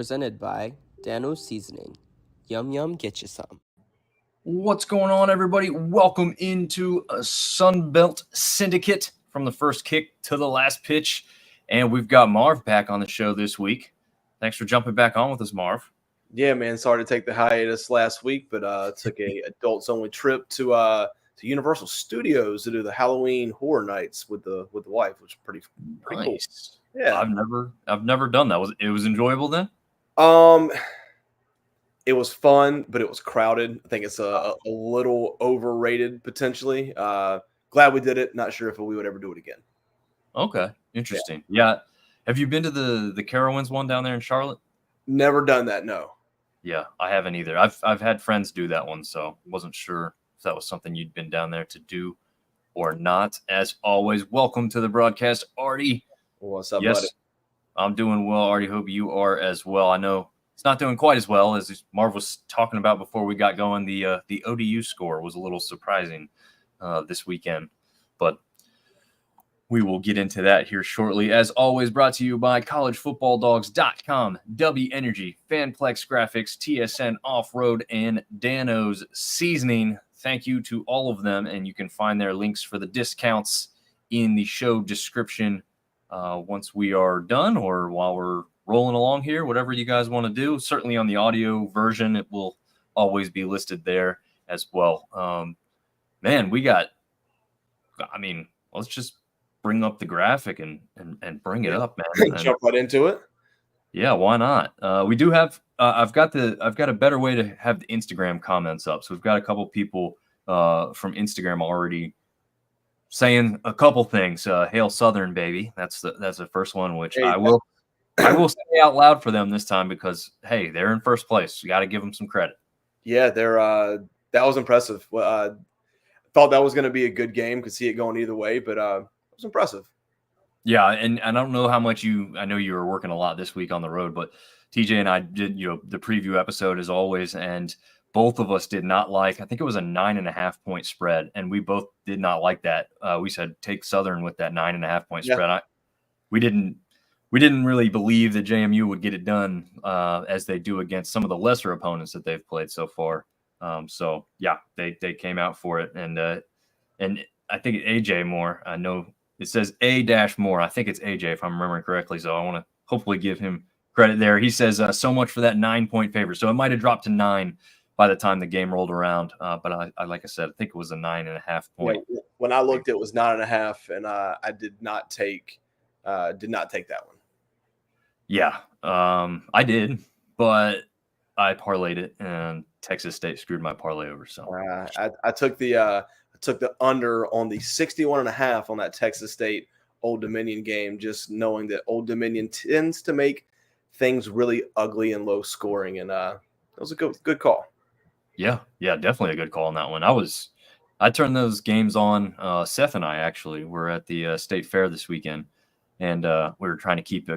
presented by Dano's Seasoning. Yum yum, get you some. What's going on, everybody? Welcome into a Sunbelt Syndicate from the first kick to the last pitch. And we've got Marv back on the show this week. Thanks for jumping back on with us, Marv. Yeah, man. Sorry to take the hiatus last week, but took a adults-only trip to Universal Studios to do the Halloween Horror Nights with the wife, which was pretty Nice. Cool. Yeah, I've never done that. It was enjoyable then? It was fun, but it was crowded. I think it's a little overrated potentially. Glad we did it. Not sure if we would ever do it again. Okay, interesting. Yeah. Have you been to the Carowinds one down there in Charlotte? Never done that. No. Yeah, I haven't either. I've had friends do that one, so wasn't sure if that was something you'd been down there to do or not. As always, welcome to the broadcast, Artie. What's up, yes, buddy? I'm doing well, Artie. Hope you are as well. I know it's not doing quite as well as Marv was talking about before we got going. The ODU score was a little surprising this weekend, but we will get into that here shortly. As always, brought to you by collegefootballdogs.com, W Energy, Fanplex Graphics, TSN Off-Road, and Dano's Seasoning. Thank you to all of them, and you can find their links for the discounts in the show description once we are done or while we're rolling along here, whatever you guys want to do. Certainly on the audio version, it will always be listed there as well. Man, let's just bring up the graphic and bring it up, man. Jump right into it. Yeah, why not? We do have I've got a better way to have the Instagram comments up. So we've got a couple people from Instagram already saying a couple things. Hail Southern, baby. That's the first one, which I will say out loud for them this time because hey, they're in first place. You got to give them some credit. Yeah, that was impressive. Thought that was going to be a good game. Could see it going either way, but it was impressive. Yeah, and I don't know how much I know you were working a lot this week on the road, but TJ and I did the preview episode as always, and both of us did not like. I think it was a 9.5 point spread, and we both did not like that. We said take Southern with that 9.5 point spread. We didn't really believe that JMU would get it done as they do against some of the lesser opponents that they've played so far. So yeah, they came out for it, and I think AJ Moore. I know it says A-Moore. I think it's AJ if I'm remembering correctly. So I want to hopefully give him credit there. He says so much for that 9 point favor. So it might have dropped to 9 by the time the game rolled around. But I like I said, I think it was a 9.5 point. Yeah, when I looked, it was 9.5, and I did not take that one. Yeah, I did, but I parlayed it, and Texas State screwed my parlay over. So I took the under on the 61.5 on that Texas State Old Dominion game, just knowing that Old Dominion tends to make things really ugly and low scoring, and it was a good call. Yeah, definitely a good call on that one. I turned those games on. Seth and I actually were at the State Fair this weekend, and we were trying to keep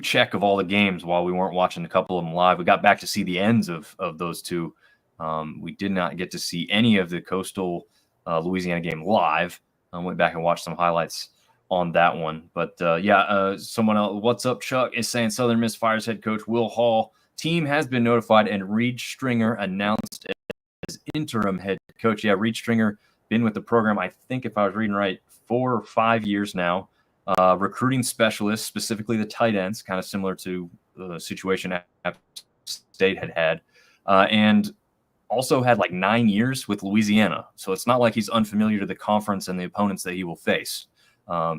check of all the games while we weren't watching a couple of them live. We got back to see the ends of those two. We did not get to see any of the Coastal Louisiana game live. I went back and watched some highlights on that one. But someone else, what's up, Chuck, is saying Southern Miss fires head coach Will Hall. Team has been notified, and Reed Stringer announced as interim head coach. Yeah, Reed Stringer been with the program, I think if I was reading right, 4 or 5 years now. Recruiting specialist, specifically the tight ends, kind of similar to the situation App State had. And also had like 9 years with Louisiana. So it's not like he's unfamiliar to the conference and the opponents that he will face. I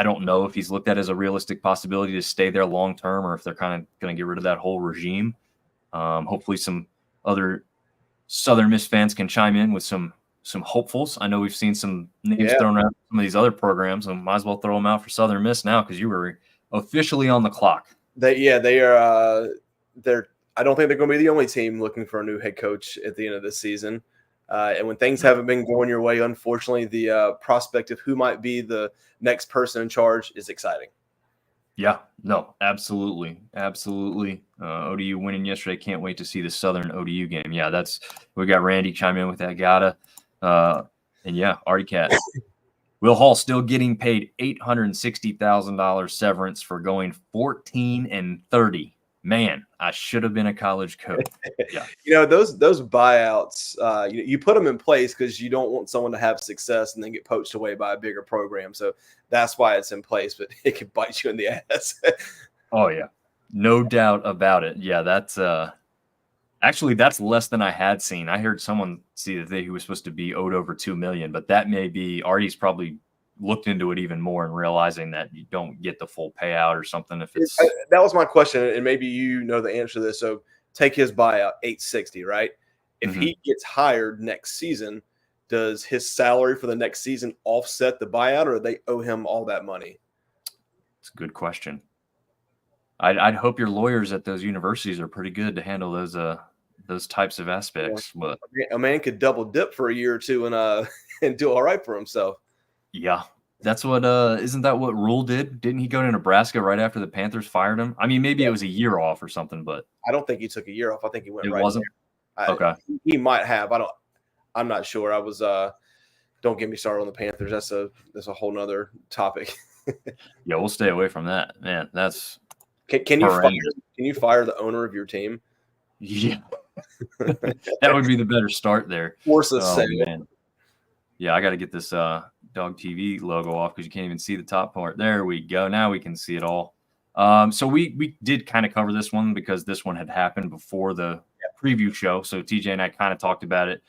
don't know if he's looked at as a realistic possibility to stay there long term or if they're kind of going to get rid of that whole regime. Hopefully some other Southern Miss fans can chime in with some hopefuls. I know we've seen some names thrown around some of these other programs, and might as well throw them out for Southern Miss now because you were officially on the clock. They are. I don't think they're going to be the only team looking for a new head coach at the end of this season. And when things haven't been going your way, unfortunately, the prospect of who might be the next person in charge is exciting. Yeah, no, absolutely. ODU winning yesterday. Can't wait to see the Southern ODU game. Yeah, we got Randy chime in with that. And yeah, Artie Cat. Will Hall still getting paid $860,000 severance for going 14-30. Man, I should have been a college coach. Yeah. Those buyouts, you put them in place because you don't want someone to have success and then get poached away by a bigger program. So that's why it's in place, but it can bite you in the ass. Oh, yeah. No doubt about it. Yeah, that's actually that's less than I had seen. I heard someone see that he was supposed to be owed over $2 million, but that may be Artie's probably looked into it even more and realizing that you don't get the full payout or something. If it's that was my question, and maybe you know the answer to this. So take his buyout, $860, right? If he gets hired next season, does his salary for the next season offset the buyout, or do they owe him all that money? It's a good question. I'd hope your lawyers at those universities are pretty good to handle those types of aspects. Yeah. But a man could double dip for a year or two and do all right for himself. Yeah, that's what isn't that what Rule did? Didn't he go to Nebraska right after the Panthers fired him? I mean, maybe it was a year off or something, but I don't think he took a year off. I think he went it right wasn't. Okay. He might have. I'm not sure. I was don't get me started on the Panthers. That's a whole nother topic. Yeah, we'll stay away from that. Man, that's can you fire the owner of your team? Yeah. That would be the better start there. Force a sale. Man. Yeah, I got to get this Dog TV logo off because you can't even see the top part. There we go. Now we can see it all. So we did kind of cover this one because this one had happened before the preview show. So TJ and I kind of talked about it.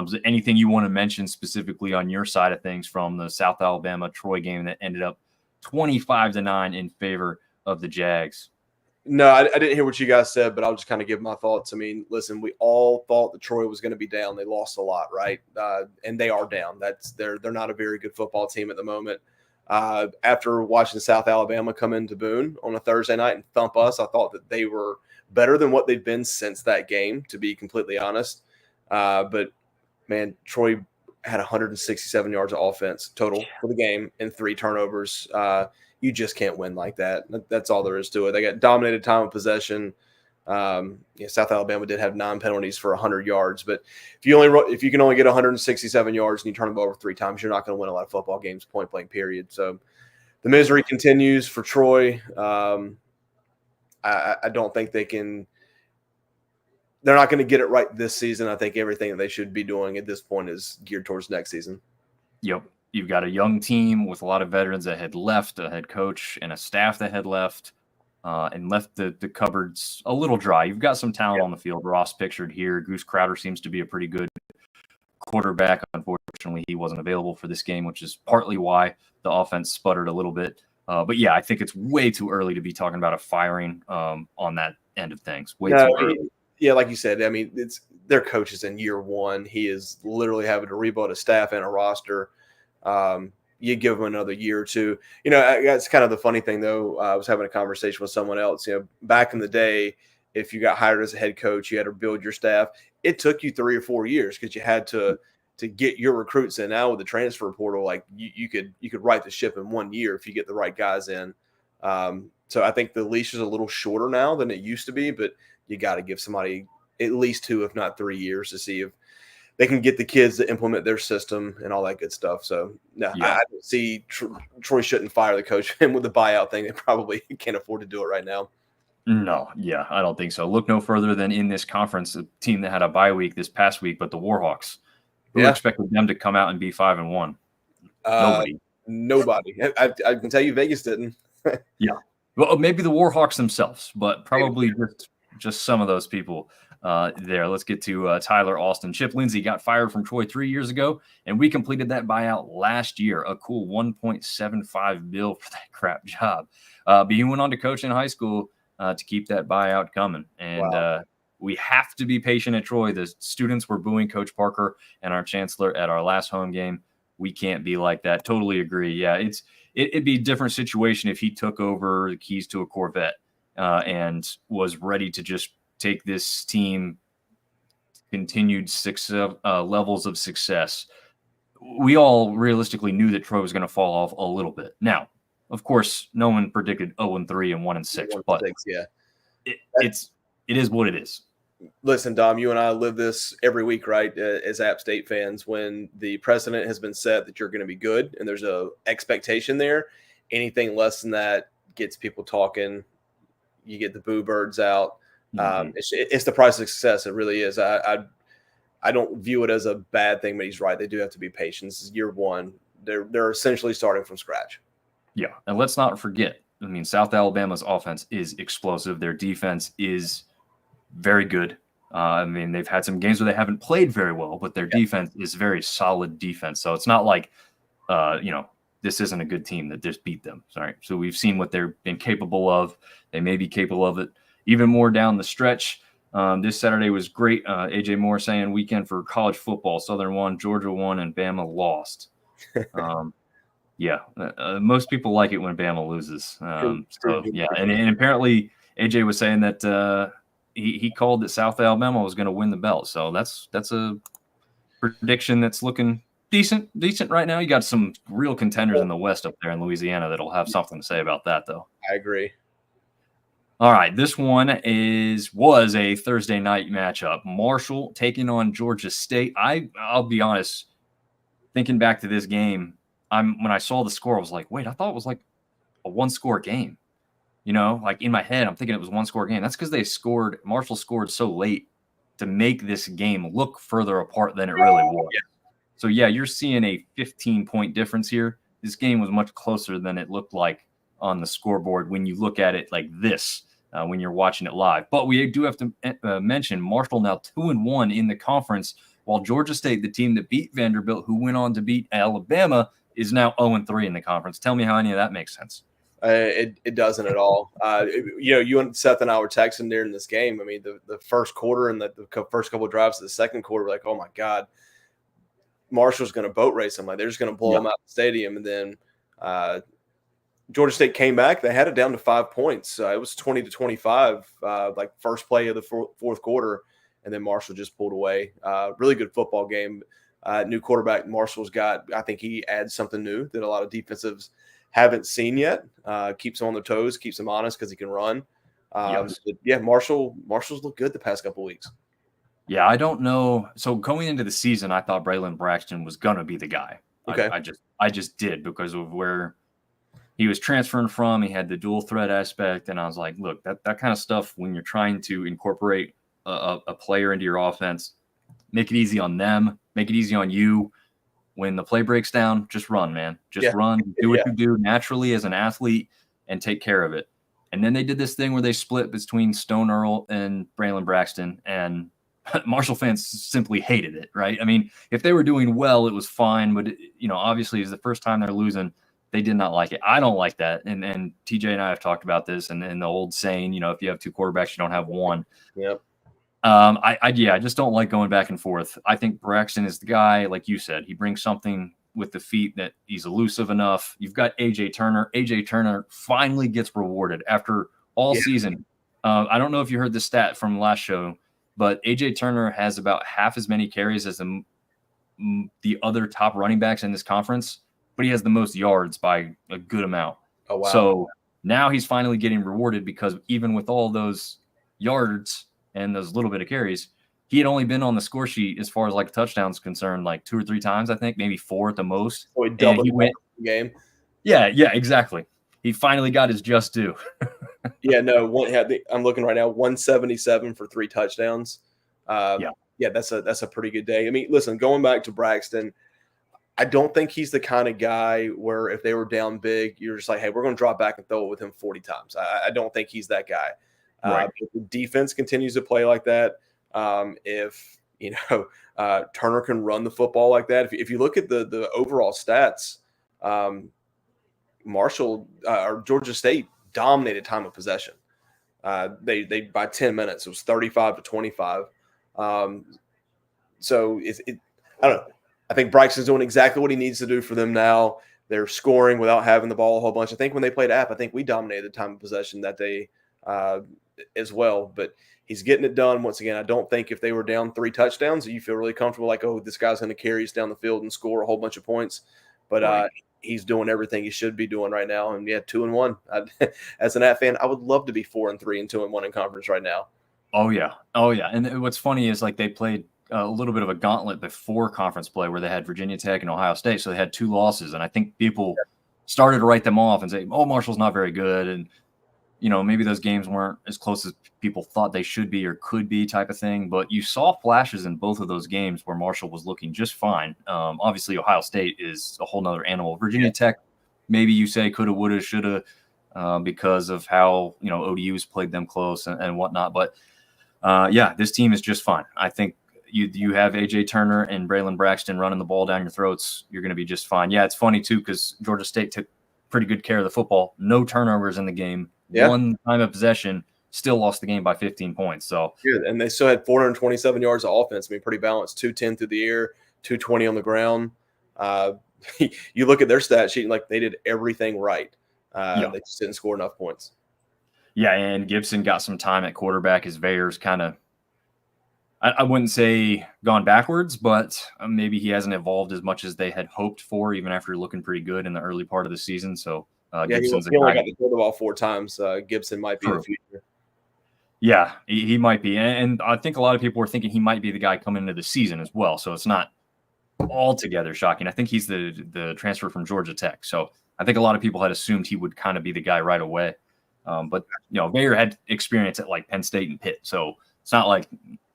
Is there anything you want to mention specifically on your side of things from the South Alabama Troy game that ended up 25-9 in favor of the Jags? No, I didn't hear what you guys said, but I'll just kind of give my thoughts. I mean, listen, we all thought that Troy was going to be down. They lost a lot, right? And they are down. They're not a very good football team at the moment. After watching South Alabama come into Boone on a Thursday night and thump us, I thought that they were better than what they've been since that game, to be completely honest. But, man, Troy had 167 yards of offense total for the game and 3 turnovers. You just can't win like that. That's all there is to it. They got dominated time of possession. South Alabama did have 9 penalties for 100 yards, but if you can only get 167 yards and you turn them over 3 times, you're not going to win a lot of football games, point blank period. So the misery continues for Troy. I don't think they can. They're not going to get it right this season. I think everything that they should be doing at this point is geared towards next season. Yep. You've got a young team with a lot of veterans that had left, a head coach and a staff that had left, and left the cupboards a little dry. You've got some talent on the field. Ross pictured here. Goose Crowder seems to be a pretty good quarterback. Unfortunately, he wasn't available for this game, which is partly why the offense sputtered a little bit. But yeah, I think it's way too early to be talking about a firing on that end of things. Way too early. Yeah, like you said, I mean, it's their coach is in year 1. He is literally having to rebuild a staff and a roster. You give him another year or two. That's kind of the funny thing, though. I was having a conversation with someone else. Back in the day, if you got hired as a head coach, you had to build your staff. It took you 3 or 4 years because you had to get your recruits in. Now with the transfer portal, like you could right the ship in 1 year if you get the right guys in. So I think the leash is a little shorter now than it used to be, but you got to give somebody at least 2, if not 3 years to see if they can get the kids to implement their system and all that good stuff. So, no, I don't see Troy shouldn't fire the coach. And with the buyout thing, they probably can't afford to do it right now. No, yeah, I don't think so. Look no further than in this conference, a team that had a bye week this past week, but the Warhawks. Who expected them to come out and be 5-1? Nobody. I can tell you Vegas didn't. Yeah. Well, maybe the Warhawks themselves, but probably just some of those people there. Let's get to Tyler Austin. Chip Lindsey got fired from Troy 3 years ago, and we completed that buyout last year. A cool $1.75 bill for that crap job. But he went on to coach in high school to keep that buyout coming. And we have to be patient at Troy. The students were booing Coach Parker and our chancellor at our last home game. We can't be like that. Totally agree. Yeah, it'd be a different situation if he took over the keys to a Corvette and was ready to just take this team continued levels of success. We all realistically knew that Troy was going to fall off a little bit. Now, of course, no one predicted 0-3 and 1-6, but it is what it is. Listen, Dom, you and I live this every week, right? As App State fans, when the precedent has been set that you're going to be good and there's a expectation there, anything less than that gets people talking. You get the boo birds out. It's the price of success. It really is. I don't view it as a bad thing, but he's right. They do have to be patient. This is year one. They're essentially starting from scratch. Yeah, and let's not forget. I mean, South Alabama's offense is explosive. Their defense is very good. I mean, they've had some games where they haven't played very well, but their defense is very solid defense. So it's not like, this isn't a good team that just beat them. Sorry. So we've seen what they've been capable of. They may be capable of it even more down the stretch. This Saturday was great. AJ Moore saying weekend for college football. Southern won, Georgia won, and Bama lost. Most people like it when Bama loses. And apparently AJ was saying that he called that South Alabama was going to win the belt. So that's a prediction that's looking decent right now. You got some real contenders in the West up there in Louisiana that'll have something to say about that, though. I agree. All right, this one was a Thursday night matchup. Marshall taking on Georgia State. I'll be honest, thinking back to this game, when I saw the score, I was like, wait, I thought it was like a one-score game. Like in my head, I'm thinking it was a one-score game. That's because Marshall scored so late to make this game look further apart than it really was. Yeah. So, you're seeing a 15-point difference here. This game was much closer than it looked like on the scoreboard when you look at it like this, when you're watching it live. But we do have to mention Marshall now 2-1 in the conference, while Georgia State, the team that beat Vanderbilt, who went on to beat Alabama, is now 0-3 in the conference. Tell me how any of that makes sense. It doesn't at all. You and Seth and I were texting during this game. I mean, the first quarter and the first couple of drives of the second quarter, like, oh my God, Marshall's going to boat race them. Like, they're just going to blow them out of the stadium. And then Georgia State came back. They had it down to 5 points. It was 20-25, like first play of the fourth quarter. And then Marshall just pulled away. Really good football game. New quarterback Marshall's got. I think he adds something new that a lot of defensives haven't seen yet. Keeps them on their toes, keeps them honest because he can run. Marshall's looked good the past couple of weeks. Yeah, I don't know. So going into the season, I thought Braylon Braxton was gonna be the guy. Okay. I just did because of where he was transferring from. He had the dual threat aspect, and I was like, look, that kind of stuff when you're trying to incorporate a player into your offense, make it easy on them, make it easy on you. When the play breaks down, just run, man. Just run, do what you do naturally as an athlete, and take care of it. And then they did this thing where they split between Stone Earl and Braylon Braxton, and Marshall fans simply hated it, right? I mean, if they were doing well, it was fine, but obviously, it's the first time they're losing. They did not like it. I don't like that. And TJ and I have talked about this, and the old saying, if you have two quarterbacks, you don't have one. Yep. I just don't like going back and forth. I think Braxton is the guy, like you said. He brings something with the feet that he's elusive enough. You've got AJ Turner. AJ Turner finally gets rewarded after all season. I don't know if you heard the stat from last show, but AJ Turner has about half as many carries as the other top running backs in this conference, but he has the most yards by a good amount. Oh, wow. So now he's finally getting rewarded because even with all those yards and those little bit of carries, he had only been on the score sheet as far as like touchdowns concerned, like 2 or 3 times, I think, maybe 4 at the most. So he went the game. Yeah, exactly. He finally got his just due. I'm looking right now, 177 for 3 touchdowns. That's a pretty good day. I mean, listen, going back to Braxton, I don't think he's the kind of guy where if they were down big, you're just like, hey, we're going to drop back and throw it with him 40 times. I don't think he's that guy. Right. If the defense continues to play like that, if Turner can run the football like that, if you look at the overall stats, Marshall or Georgia State dominated time of possession. They by 10 minutes, it was 35-25. So I don't know. I think Braxton's doing exactly what he needs to do for them now. They're scoring without having the ball a whole bunch. I think when they played App, I think we dominated the time of possession that day as well. But he's getting it done. Once again, I don't think if they were down 3 touchdowns, you feel really comfortable like, oh, this guy's going to carry us down the field and score a whole bunch of points. But he's doing everything he should be doing right now. And 2-1. As an App fan, I would love to be 4-3 and 2-1 in conference right now. Oh yeah. Oh yeah. And what's funny is like they played a little bit of a gauntlet before conference play where they had Virginia Tech and Ohio State. So they had 2 losses. And I think people started to write them off and say, oh, Marshall's not very good. And, maybe those games weren't as close as people thought they should be or could be type of thing. But you saw flashes in both of those games where Marshall was looking just fine. Obviously, Ohio State is a whole nother animal. Virginia Tech, maybe you say coulda, woulda, shoulda because of how, ODU's played them close and whatnot. But this team is just fine. I think you have AJ Turner and Braylon Braxton running the ball down your throats. You're going to be just fine. Yeah, it's funny too because Georgia State took pretty good care of the football. No turnovers in the game. Yeah. 1 time of possession. Still lost the game by 15 points. So and they still had 427 yards of offense. I mean, pretty balanced. 210 through the air, 220 on the ground. You look at their stat sheet, like they did everything right. They just didn't score enough points. Yeah, and Gibson got some time at quarterback as Vayer's kind of, I wouldn't say gone backwards, but maybe he hasn't evolved as much as they had hoped for, even after looking pretty good in the early part of the season. So Gibson's he only got to throw the ball 4 times. Gibson might be in the future. Yeah, he might be. And I think a lot of people were thinking he might be the guy coming into the season as well. So it's not altogether shocking. I think he's the transfer from Georgia Tech. So I think a lot of people had assumed he would kind of be the guy right away. But Vayer had experience at like Penn State and Pitt. So it's not like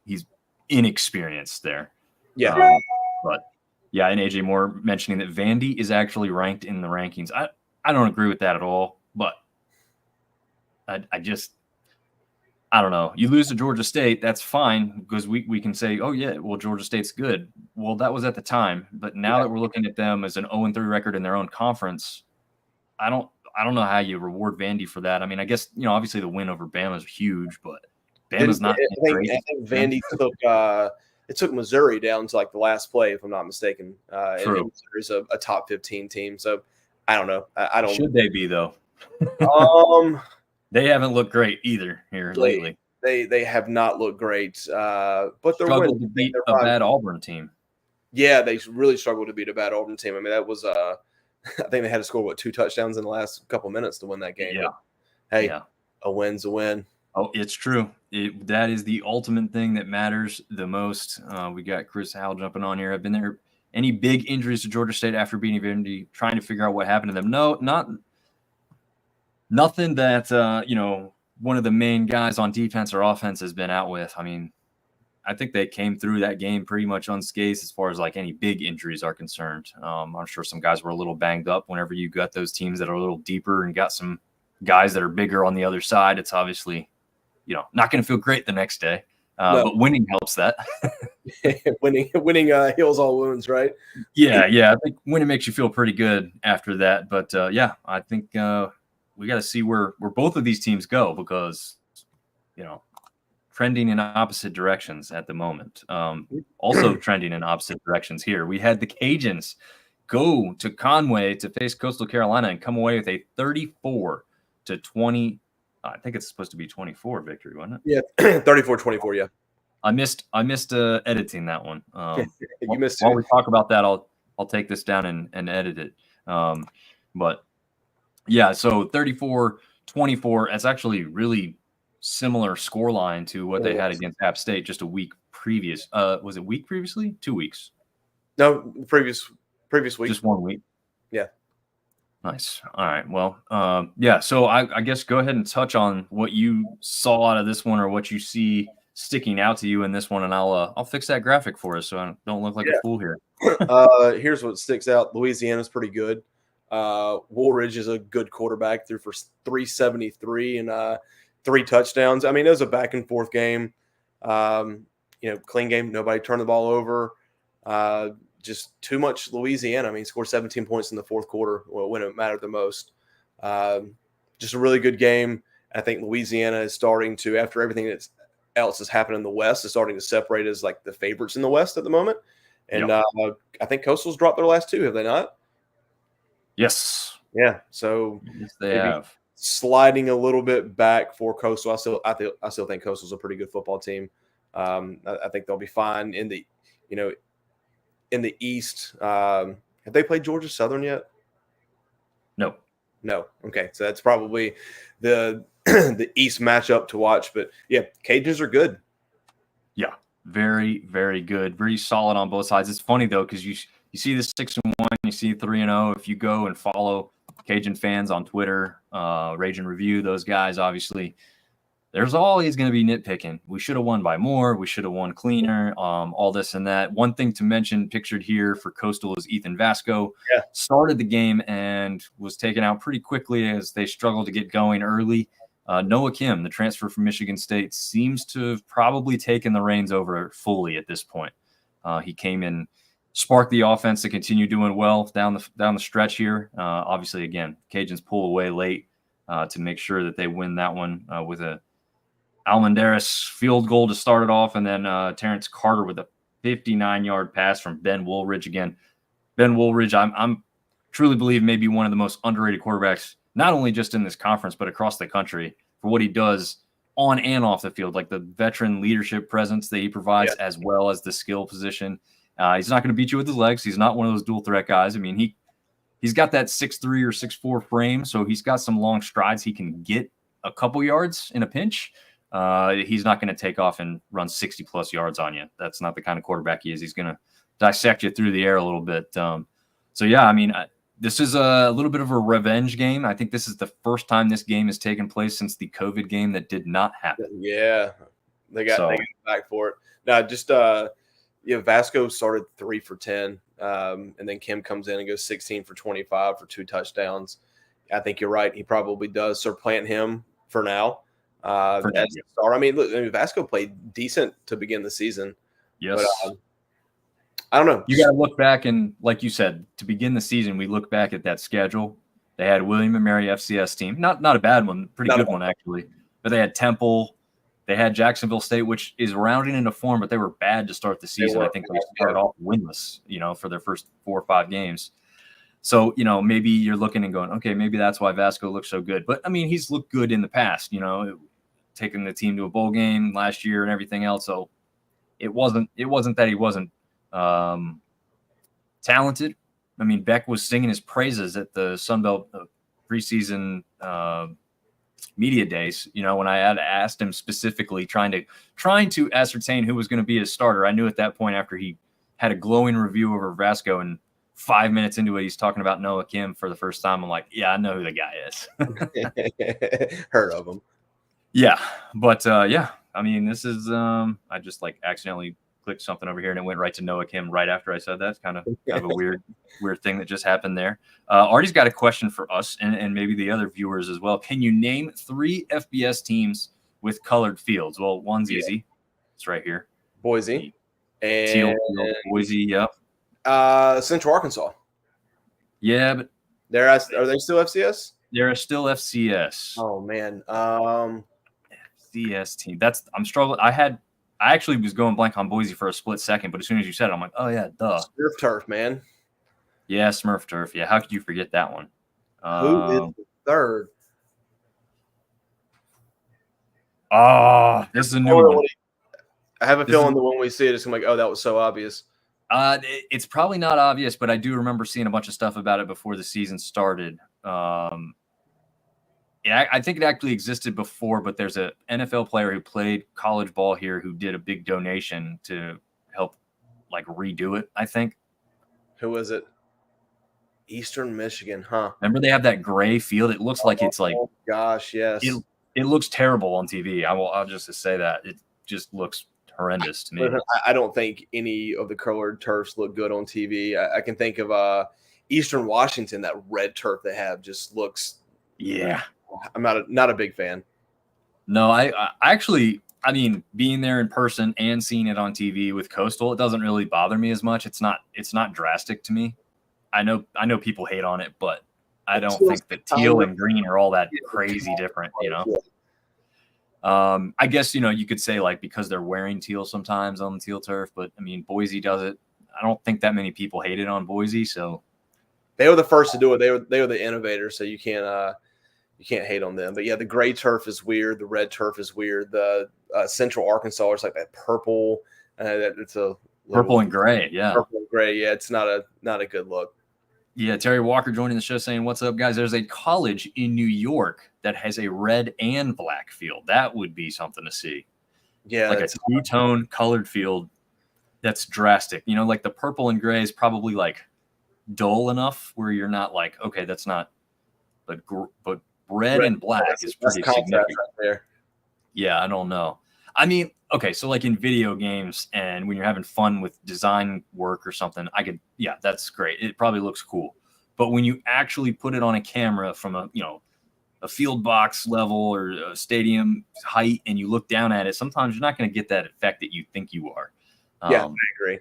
he's inexperienced there. Yeah. And AJ Moore mentioning that Vandy is actually ranked in the rankings. I don't agree with that at all, but I don't know. You lose to Georgia State, that's fine because we can say, oh yeah, well Georgia State's good. Well, that was at the time, but now that we're looking at them as an 0-3 record in their own conference, I don't know how you reward Vandy for that. I mean, I guess obviously the win over Bama is huge, but Bama's not. I think Vandy took Missouri down to like the last play, if I'm not mistaken. True. And Missouri's a top 15 team, so I don't know. I don't. Should they be though? They haven't looked great either here lately. They have not looked great, but they're struggled to beat a bad Auburn team. Yeah, they really struggled to beat a bad Auburn team. I mean, that was I think they had to score 2 touchdowns in the last couple minutes to win that game. Yeah. But, hey, a win's a win. Oh, it's true. That is the ultimate thing that matters the most. We got Chris Howell jumping on here. I've been there. Any big injuries to Georgia State after beating Vandy? Trying to figure out what happened to them. No, nothing that one of the main guys on defense or offense has been out with. I mean, I think they came through that game pretty much unscathed as far as like any big injuries are concerned. I'm sure some guys were a little banged up. Whenever you got those teams that are a little deeper and got some guys that are bigger on the other side, it's obviously not going to feel great the next day. But winning helps that. winning heals all wounds, right? Yeah. I think winning makes you feel pretty good after that. But I think we got to see where both of these teams go because trending in opposite directions at the moment. Also trending in opposite directions here. We had the Cajuns go to Conway to face Coastal Carolina and come away with a 34-20. I think it's supposed to be 24 victory, wasn't it? Yeah, 34-24. Yeah. I missed editing that one. You missed while we talk about that, I'll take this down and edit it. But yeah, so 34-24. That's actually really similar scoreline to what they had against App State just a week previous. Was it week previously? 2 weeks? No, previous week. Just 1 week. Yeah. Nice. All right. Well, so I guess go ahead and touch on what you saw out of this one or what you see sticking out to you in this one, and I'll fix that graphic for us so I don't look like a fool here. Here's what sticks out. Louisiana's pretty good. Woolridge is a good quarterback, threw for 373 and 3 touchdowns. I mean, it was a back and forth game. Clean game. Nobody turned the ball over. Just too much Louisiana. I mean, scored 17 points in the fourth quarter when it mattered the most. Just a really good game. I think Louisiana is starting to, after everything else has happened in the West, is starting to separate as like the favorites in the West at the moment. And I think Coastal's dropped their last 2, have they not? Yes. Yeah. So yes, they have. Sliding a little bit back for Coastal. I still think Coastal's a pretty good football team. I think they'll be fine in the in the East. Have they played Georgia Southern yet? No. Okay. So that's probably the the East matchup to watch. But yeah, Cajuns are good. Yeah, very, very good. Very solid on both sides. It's funny though, because you see the 6-1, you see 3-0. If you go and follow Cajun fans on Twitter, Rage and Review, those guys, obviously, there's always going to be nitpicking. We should have won by more. We should have won cleaner. All this and that. One thing to mention, pictured here for Coastal, is Ethan Vasco. Yeah. Started the game and was taken out pretty quickly as they struggled to get going early. Noah Kim, the transfer from Michigan State, seems to have probably taken the reins over fully at this point. He came in, sparked the offense to continue doing well down the stretch here. Obviously, again, Cajuns pull away late to make sure that they win that one with a Almendaris field goal to start it off, and then Terrence Carter with a 59-yard pass from Ben Woolridge. Again, Ben Woolridge, I'm truly believe maybe one of the most underrated quarterbacks, not only just in this conference, but across the country for what he does on and off the field, like the veteran leadership presence that he provides, as well as the skill position. He's not going to beat you with his legs. He's not one of those dual threat guys. I mean, he's got that 6'3" or 6'4" frame, so he's got some long strides. He can get a couple yards in a pinch. He's not going to take off and run 60-plus yards on you. That's not the kind of quarterback he is. He's going to dissect you through the air a little bit. So, yeah, I mean, this is a little bit of a revenge game. I think this is the first time this game has taken place since the COVID game that did not happen. Yeah, they got back for it. Now, just Vasco started 3 for 10, and then Kim comes in and goes 16 for 25 for 2 touchdowns. I think you're right. He probably does supplant him for now. As the star. I mean, look, Vasco played decent to begin the season. Yes. But, I don't know. You got to look back, and like you said, to begin the season, we look back at that schedule. They had William and Mary FCS team. Not a bad one, pretty good one, actually. But they had Temple. They had Jacksonville State, which is rounding into form, but they were bad to start the season. I think they started off winless, for their first 4 or 5 games. So, maybe you're looking and going, okay, maybe that's why Vasco looks so good. But, I mean, he's looked good in the past, taking the team to a bowl game last year and everything else. So it wasn't that he wasn't talented. I mean, Beck was singing his praises at the Sunbelt preseason media days. When I had asked him specifically, trying to ascertain who was going to be his starter. I knew at that point, after he had a glowing review over Vasco, and 5 minutes into it, he's talking about Noah Kim for the first time. I'm like, yeah, I know who the guy is. Heard of him. Yeah, but I mean, this is I just accidentally clicked something over here and it went right to Noah Kim right after I said that. It's kind of a weird thing that just happened there. Artie's got a question for us and maybe the other viewers as well. Can you name 3 FBS teams with colored fields? Well, one's easy. It's right here. Boise. And Teal Field, Boise, yep. Central Arkansas. Yeah, but are they still FCS? They're still FCS. Oh man. FCS team. I'm struggling. I actually was going blank on Boise for a split second, but as soon as you said it, I'm like, oh yeah, duh. Smurf Turf, man. Yeah, Smurf Turf. Yeah, how could you forget that one? Who is the third? This is a new one. I have a feeling that when we see it, it's like, oh, that was so obvious. It's probably not obvious, but I do remember seeing a bunch of stuff about it before the season started. I think it actually existed before, but there's an NFL player who played college ball here who did a big donation to help redo it, I think. Who was it? Eastern Michigan, huh? Remember they have that gray field? It looks like it's oh gosh, yes. It looks terrible on TV. I'll just say that. It just looks horrendous to me. I don't think any of the colored turfs look good on TV. I can think of Eastern Washington, that red turf they have just looks. Yeah. I'm not a big fan. No, I actually, I mean, being there in person and seeing it on TV with Coastal, it doesn't really bother me as much. It's not drastic to me. I know people hate on it, but I don't think that teal and green are all that crazy different, I guess, you could say because they're wearing teal sometimes on the teal turf, but I mean, Boise does it. I don't think that many people hate it on Boise. So they were the first to do it. They were the innovators. So you can't hate on them. But yeah, the gray turf is weird. The red turf is weird. The Central Arkansas is like that purple. It's a purple and gray. Yeah. Purple and gray. Yeah. It's not a good look. Yeah, Terry Walker joining the show saying, "What's up, guys? There's a college in New York that has a red and black field. That would be something to see. Yeah, Like a two-tone colored field. That's drastic. You know, like the purple and gray is probably like dull enough where you're not like, okay, that's not. But red and black is pretty significant right there. Yeah, I don't know. I mean, okay, so like in video games and when you're having fun with design work or something, yeah, that's great. It probably looks cool. But when you actually put it on a camera from a field box level or a stadium height and you look down at it, sometimes you're not going to get that effect that you think you are. Yeah, I agree.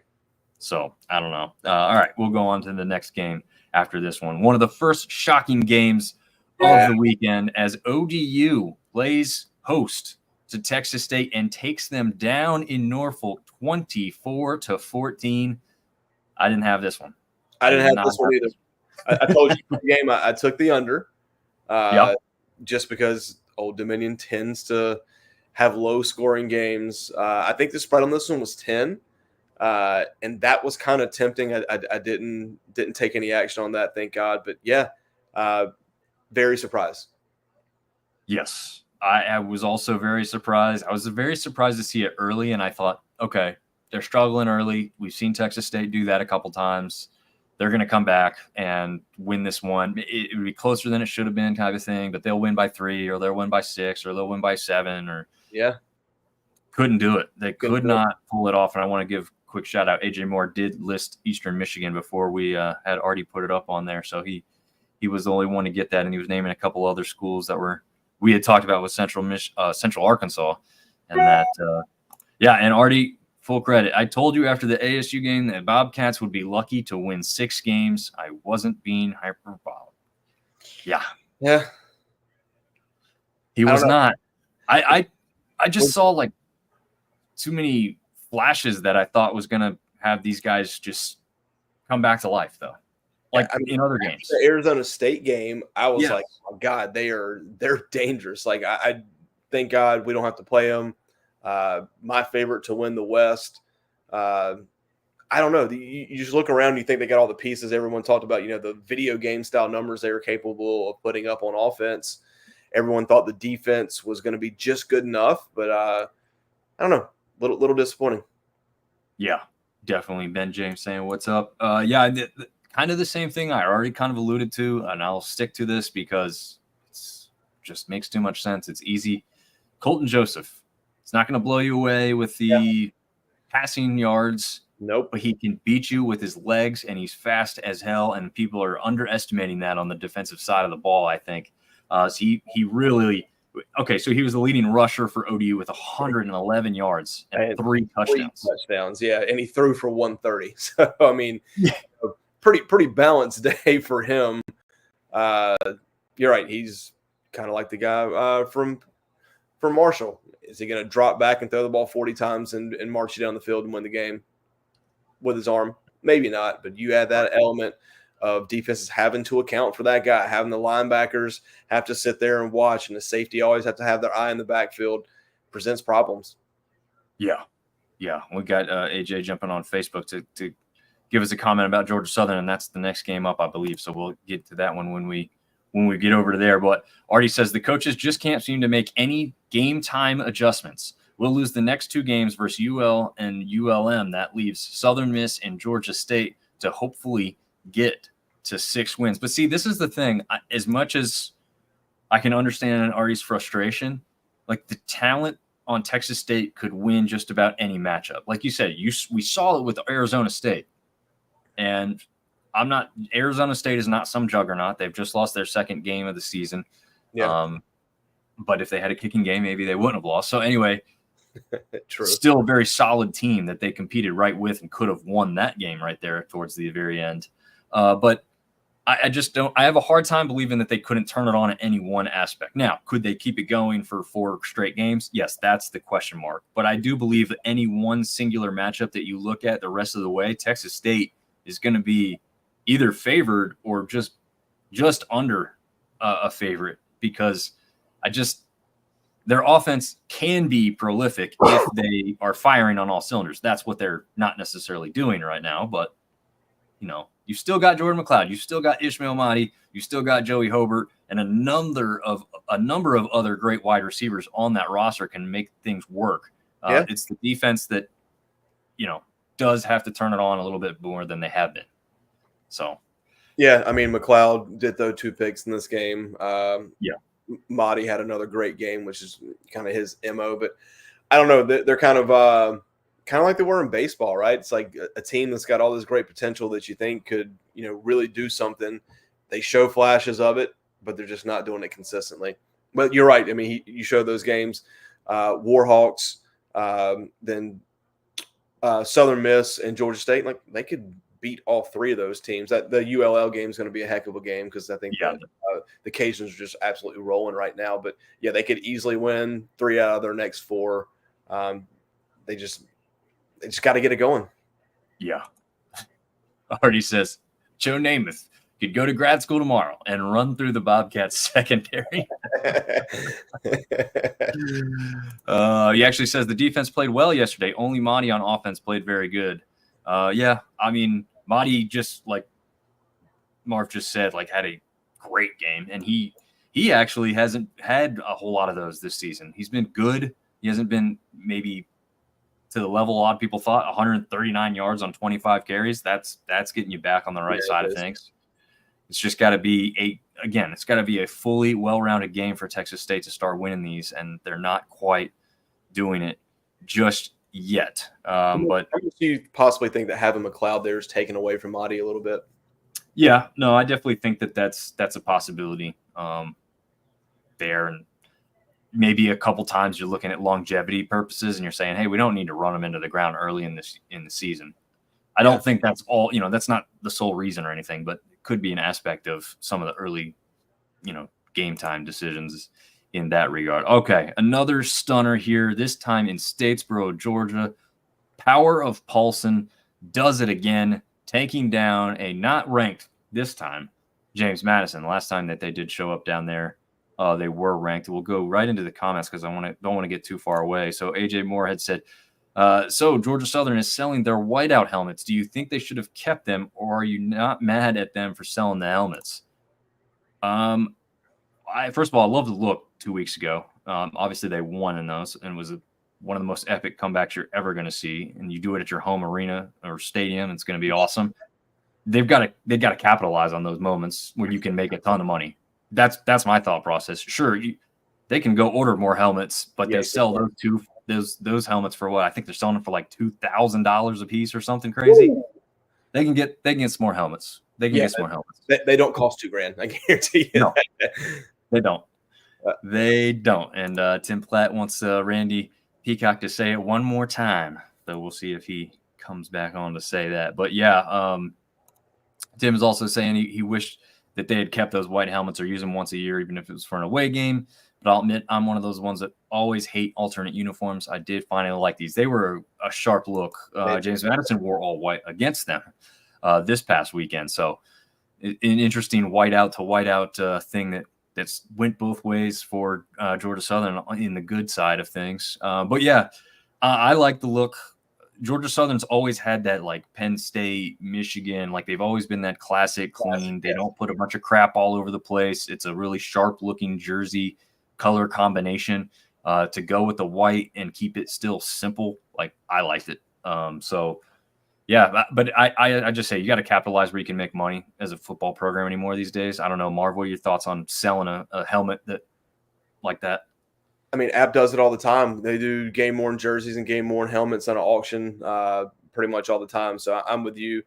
So I don't know. All right, we'll go on to the next game after this one. One of the first shocking games of the weekend as ODU plays host to Texas State and takes them down in Norfolk 24-14. I didn't have this one. I didn't have this one either. I told you the game I took the under just because Old Dominion tends to have low scoring games. I think the spread on this one was 10. And that was kind of tempting. I didn't take any action on that, thank God. But yeah, very surprised. Yes. I was also very surprised. I was very surprised to see it early, and I thought, okay, they're struggling early. We've seen Texas State do that a couple times. They're going to come back and win this one. It would be closer than it should have been, kind of thing, but they'll win by 3 or they'll win by 6 or they'll win by 7 or couldn't do it. They could not pull it off, and I want to give a quick shout out. AJ Moore did list Eastern Michigan before we had already put it up on there, so he was the only one to get that, and he was naming a couple other schools that we had talked about with Central Arkansas, and that and Artie, full credit. I told you after the ASU game that Bobcats would be lucky to win 6 games. I wasn't being hyperbolic. Yeah. He was not. I just saw like too many flashes that I thought was going to have these guys just come back to life, though. Like in other games, the Arizona State game, I was like, "Oh God, they're dangerous." Like I thank God we don't have to play them. My favorite to win the West. I don't know. You just look around, you think they got all the pieces. Everyone talked about, the video game style numbers they were capable of putting up on offense. Everyone thought the defense was going to be just good enough, but I don't know, little disappointing. Yeah, definitely. Ben James saying, "What's up?" Kind of the same thing I already kind of alluded to, and I'll stick to this because it just makes too much sense. It's easy. Colton Joseph, it's not going to blow you away with the passing yards. Nope. But he can beat you with his legs, and he's fast as hell, and people are underestimating that on the defensive side of the ball, I think. So he really – okay, so he was the leading rusher for ODU with 111 yards and 3 touchdowns. 3 touchdowns, yeah, and he threw for 130. So, I mean pretty balanced day for him. You're right. He's kind of like the guy from Marshall. Is he going to drop back and throw the ball 40 times and march you down the field and win the game with his arm? Maybe not, but you add that element of defenses having to account for that guy, having the linebackers have to sit there and watch, and the safety always have to have their eye in the backfield, presents problems. Yeah. We got AJ jumping on Facebook to give us a comment about Georgia Southern, and that's the next game up, I believe. So we'll get to that one when we get over to there. But Artie says the coaches just can't seem to make any game time adjustments. We'll lose the next 2 games versus UL and ULM. That leaves Southern Miss and Georgia State to hopefully get to 6 wins. But see, this is the thing. As much as I can understand Artie's frustration, like the talent on Texas State could win just about any matchup. Like you said, we saw it with Arizona State. And Arizona State is not some juggernaut. They've just lost their 2nd game of the season. Yeah. But if they had a kicking game, maybe they wouldn't have lost. So anyway, True. Still a very solid team that they competed right with and could have won that game right there towards the very end. But I just don't – I have a hard time believing that they couldn't turn it on at any one aspect. Now, could they keep it going for 4 straight games? Yes, that's the question mark. But I do believe that any one singular matchup that you look at the rest of the way, Texas State is going to be either favored or just under a favorite, because their offense can be prolific if they are firing on all cylinders. That's what they're not necessarily doing right now, but you You still got Jordan McLeod. You still got Ishmael Mahdi. You still got Joey Hobart, and a number of other great wide receivers on that roster can make things work. It's the defense that, does have to turn it on a little bit more than they have been. So, yeah, I mean, McLeod did throw 2 picks in this game. Mahdi had another great game, which is kind of his MO. But I don't know. They're kind of like they were in baseball, right? It's like a team that's got all this great potential that you think could, really do something. They show flashes of it, but they're just not doing it consistently. But you're right. I mean, you show those games, Warhawks, then Southern Miss and Georgia State, like they could beat all 3 of those teams. That the ULL game is going to be a heck of a game because I think the Cajuns are just absolutely rolling right now. But yeah, they could easily win 3 out of their next 4. They just got to get it going. Yeah. Already says Joe Namath could go to grad school tomorrow and run through the Bobcats secondary. He actually says the defense played well yesterday. Only Mahdi on offense played very good. I mean, Mahdi, just like Marv just said, like had a great game, and he actually hasn't had a whole lot of those this season. He's been good. He hasn't been maybe to the level a lot of people thought. 139 yards on 25 carries. That's getting you back on the right side of things. It's just got to be it's got to be a fully well-rounded game for Texas State to start winning these, and they're not quite doing it just yet. But do you possibly think that having McLeod there is taken away from Mahdi a little bit? Yeah, no, I definitely think that's a possibility there. And maybe a couple times you're looking at longevity purposes and you're saying, hey, we don't need to run them into the ground early in the season. I don't think that's all, that's not the sole reason or anything, but it could be an aspect of some of the early, game time decisions in that regard. Okay, another stunner here, this time in Statesboro, Georgia. Power of Paulson does it again, taking down a not ranked this time James Madison. Last time that they did show up down there, they were ranked. We'll go right into the comments because I don't want to get too far away. So AJ Moore had said, so Georgia Southern is selling their whiteout helmets. Do you think they should have kept them, or are you not mad at them for selling the helmets? First of all, I love the look 2 weeks ago. Obviously, they won in those, and it was one of the most epic comebacks you're ever going to see. And you do it at your home arena or stadium, it's going to be awesome. They've got to capitalize on those moments where you can make a ton of money. That's my thought process. Sure, they can go order more helmets, but they sell those helmets for what? I think they're selling them for like $2,000 a piece or something crazy. Ooh. They can get some more helmets. They get some more helmets. They don't cost $2,000. I guarantee you. No, they don't. They don't. And Tim Platt wants Randy Peacock to say it one more time. So we'll see if he comes back on to say that. But yeah, Tim is also saying he wished that they had kept those white helmets or use them once a year, even if it was for an away game. But I'll admit I'm one of those ones that always hate alternate uniforms. I did finally like these. They were a sharp look. James Madison wore all white against them this past weekend. So an interesting whiteout to whiteout thing that's went both ways for Georgia Southern in the good side of things. But yeah, I like the look. Georgia Southern's always had that like Penn State, Michigan, like they've always been that classic clean. They don't put a bunch of crap all over the place. It's a really sharp looking jersey color combination to go with the white and keep it still simple. Like I liked it. So yeah, but I just say you got to capitalize where you can make money as a football program anymore these days. I don't know, Marv, what are your thoughts on selling a helmet like that? I mean, App does it all the time. They do game-worn jerseys and game-worn helmets on an auction pretty much all the time. So I'm with you.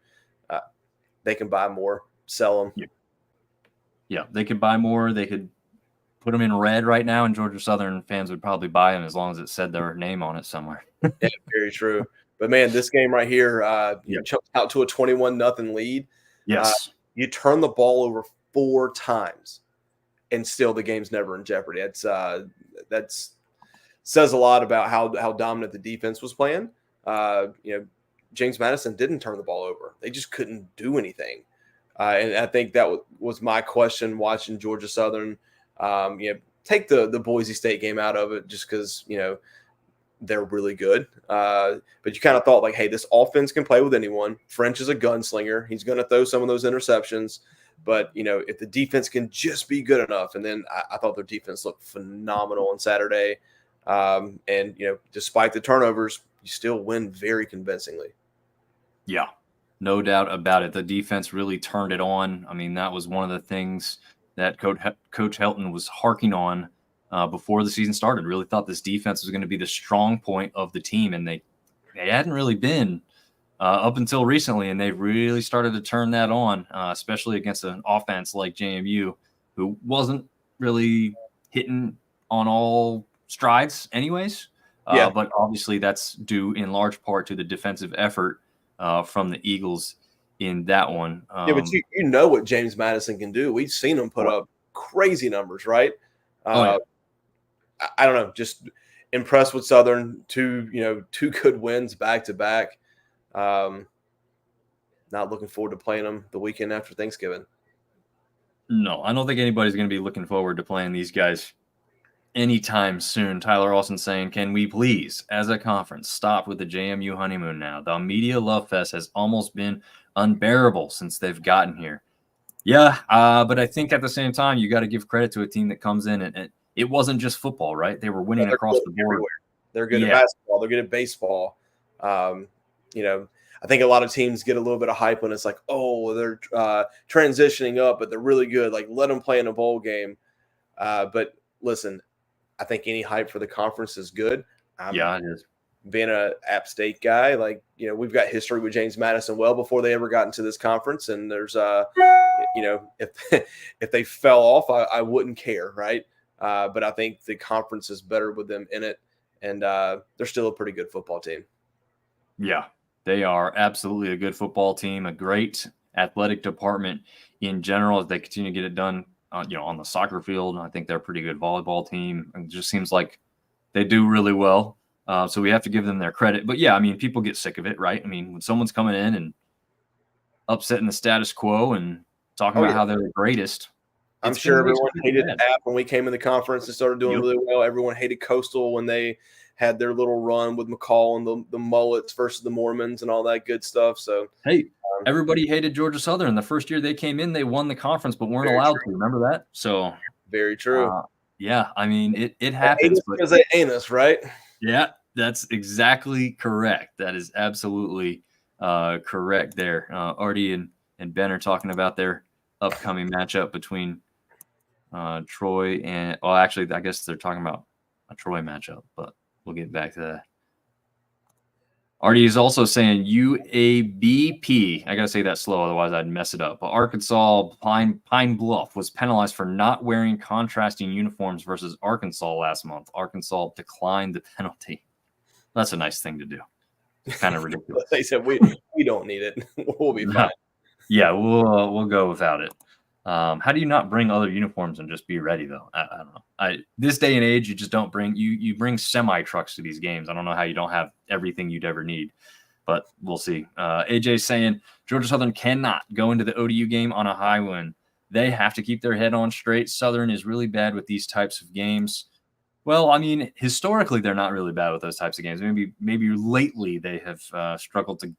They can buy more, sell them. Yeah, they could buy more. They could put them in red right now, and Georgia Southern fans would probably buy them as long as it said their name on it somewhere. Yeah, very true. But, man, this game right here, you jumped out to a 21-0 lead. Yes. You turn the ball over 4 times, and still the game's never in jeopardy. That's says a lot about how dominant the defense was playing. James Madison didn't turn the ball over. They just couldn't do anything. And I think that was my question watching Georgia Southern. Take the Boise State game out of it just because, they're really good. But you kind of thought like, hey, this offense can play with anyone. French is a gunslinger. He's going to throw some of those interceptions. But, if the defense can just be good enough. And then I thought their defense looked phenomenal on Saturday. And, despite the turnovers, you still win very convincingly. Yeah, no doubt about it. The defense really turned it on. I mean, that was one of the things that Coach Helton was harking on before the season started. Really thought this defense was going to be the strong point of the team, and they hadn't really been up until recently, and they've really started to turn that on, especially against an offense like JMU, who wasn't really hitting on all strides anyways. But obviously that's due in large part to the defensive effort from the Eagles in that one. But you know what James Madison can do. We've seen him put up crazy numbers, right? I don't know, just impressed with Southern. Two good wins back to back. Not looking forward to playing them the weekend after Thanksgiving. No, I don't think anybody's going to be looking forward to playing these guys anytime soon. Tyler Olson saying, can we please, as a conference, stop with the JMU honeymoon now? The media love fest has almost been unbearable since they've gotten here. Yeah, but I think at the same time, you got to give credit to a team that comes in and it wasn't just football, right? They were winning across the board. Everywhere. They're good at basketball. They're good at baseball. I think a lot of teams get a little bit of hype when it's like, oh, they're transitioning up, but they're really good. Like, let them play in a bowl game. But listen, I think any hype for the conference is good. It is. Being a App State guy, we've got history with James Madison well before they ever got into this conference. And there's, if they fell off, I wouldn't care, right? But I think the conference is better with them in it. And they're still a pretty good football team. Yeah, they are absolutely a good football team, a great athletic department in general as they continue to get it done, on the soccer field. I think they're a pretty good volleyball team. It just seems like they do really well. So we have to give them their credit. But, yeah, I mean, people get sick of it, right? I mean, when someone's coming in and upsetting the status quo and talking about how they're the greatest. I'm sure everyone hated App when we came in the conference and started doing really well. Everyone hated Coastal when they had their little run with McCall and the Mullets versus the Mormons and all that good stuff. So, hey, everybody hated Georgia Southern. The first year they came in, they won the conference, but weren't allowed to. Remember that? So, very true. Yeah, I mean, it happens. Because they ain't us, right? Yeah, that's exactly correct. That is absolutely correct there. Artie and Ben are talking about their upcoming matchup between Troy and – well, actually, I guess they're talking about a Troy matchup, but we'll get back to that. Artie is also saying UABP. I got to say that slow, otherwise I'd mess it up. But Arkansas Pine Bluff was penalized for not wearing contrasting uniforms versus Arkansas last month. Arkansas declined the penalty. That's a nice thing to do. It's kind of ridiculous. They said we don't need it. We'll be fine. Yeah, we'll go without it. How do you not bring other uniforms and just be ready, though? I don't know. This day and age, you just don't bring you bring semi trucks to these games. I don't know how you don't have everything you'd ever need, but we'll see. AJ saying Georgia Southern cannot go into the ODU game on a high win. They have to keep their head on straight. Southern is really bad with these types of games. Well, I mean, historically, they're not really bad with those types of games. Maybe lately they have struggled to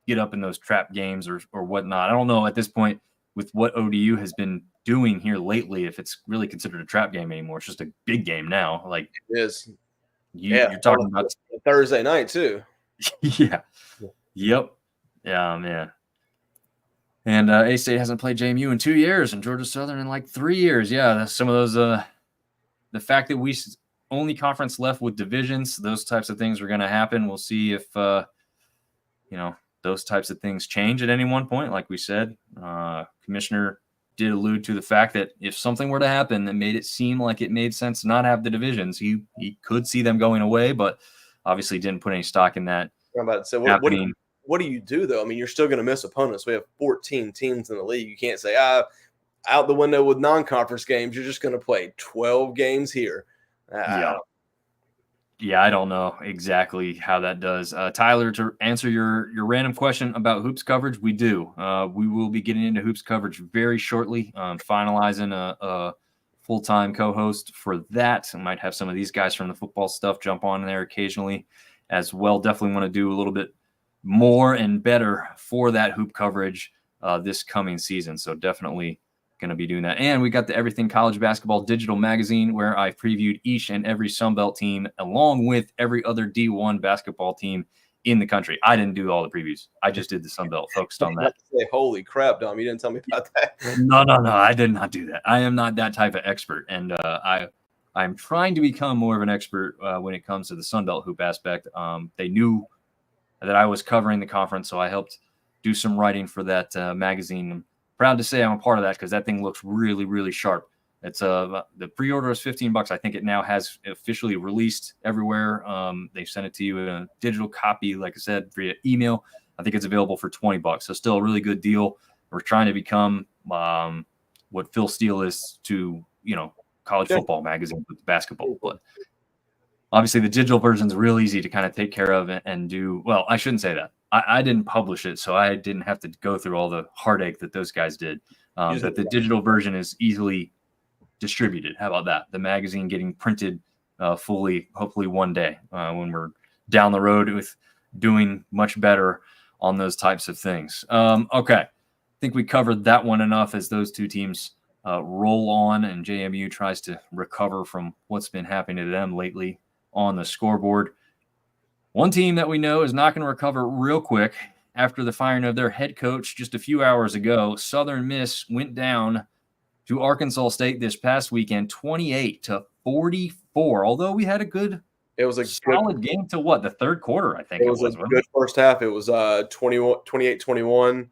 get up in those trap games or whatnot. I don't know at this point with what ODU has been doing here lately, if it's really considered a trap game anymore. It's just a big game now. Like it is. You're talking about Thursday night too. Yeah. Yep. Yeah, man. And A-State hasn't played JMU in 2 years and Georgia Southern in like 3 years. Yeah, some of those the fact that we only conference left with divisions, those types of things are going to happen. We'll see if those types of things change at any one point. Like we said, Commissioner did allude to the fact that if something were to happen that made it seem like it made sense to not have the divisions, he could see them going away, but obviously didn't put any stock in that. I'm about to say, what do you do, though? I mean, you're still going to miss opponents. We have 14 teams in the league. You can't say, out the window with non-conference games, you're just going to play 12 games here. Yeah, I don't know exactly how that does. Tyler, to answer your random question about hoops coverage, we do. We will be getting into hoops coverage very shortly, finalizing a full-time co-host for that. I might have some of these guys from the football stuff jump on there occasionally as well. Definitely want to do a little bit more and better for that hoop coverage this coming season. So definitely going to be doing that. And we got the Everything College Basketball digital magazine where I previewed each and every Sunbelt team along with every other D1 basketball team in the country. I didn't do all the previews. I just did the Sunbelt, focused on that. Holy crap, Dom. You didn't tell me about that. No. I did not do that. I am not that type of expert. And I'm trying to become more of an expert when it comes to the Sunbelt hoop aspect. They knew that I was covering the conference, so I helped do some writing for that magazine. I'm proud to say I'm a part of that because that thing looks really, really sharp. It's the pre-order is $15. I think it now has officially released everywhere. They sent it to you in a digital copy, like I said, via email. I think it's available for $20. So still a really good deal. We're trying to become what Phil Steele is to, college football magazine with basketball. But obviously the digital version is real easy to kind of take care of and do. Well, I shouldn't say that. I didn't publish it, so I didn't have to go through all the heartache that those guys did. But the digital version is easily distributed. How about that? The magazine getting printed fully, hopefully one day when we're down the road with doing much better on those types of things. Okay. I think we covered that one enough as those two teams roll on and JMU tries to recover from what's been happening to them lately on the scoreboard. One team that we know is not going to recover real quick after the firing of their head coach just a few hours ago. Southern Miss went down to Arkansas State this past weekend, 28-44. Although we had it was a solid game to the third quarter, I think it was a good first half. It was 28-21.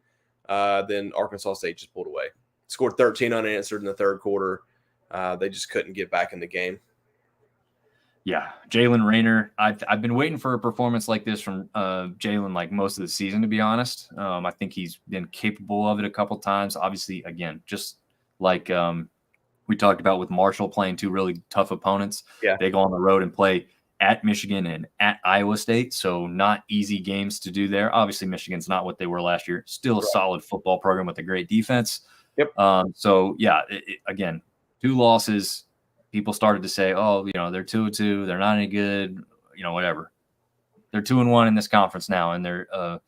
Then Arkansas State just pulled away. Scored 13 unanswered in the third quarter. They just couldn't get back in the game. Yeah, Jalen Rayner. I've been waiting for a performance like this from Jalen like most of the season, to be honest. I think he's been capable of it a couple times. Obviously, again, just like we talked about with Marshall playing two really tough opponents. Yeah. They go on the road and play at Michigan and at Iowa State, so not easy games to do there. Obviously, Michigan's not what they were last year. Still a solid football program with a great defense. Yep. So, yeah, again, 2 losses. People started to say, oh, they're 2-2. They're not any good, whatever. They're 2-1 in this conference now, and they're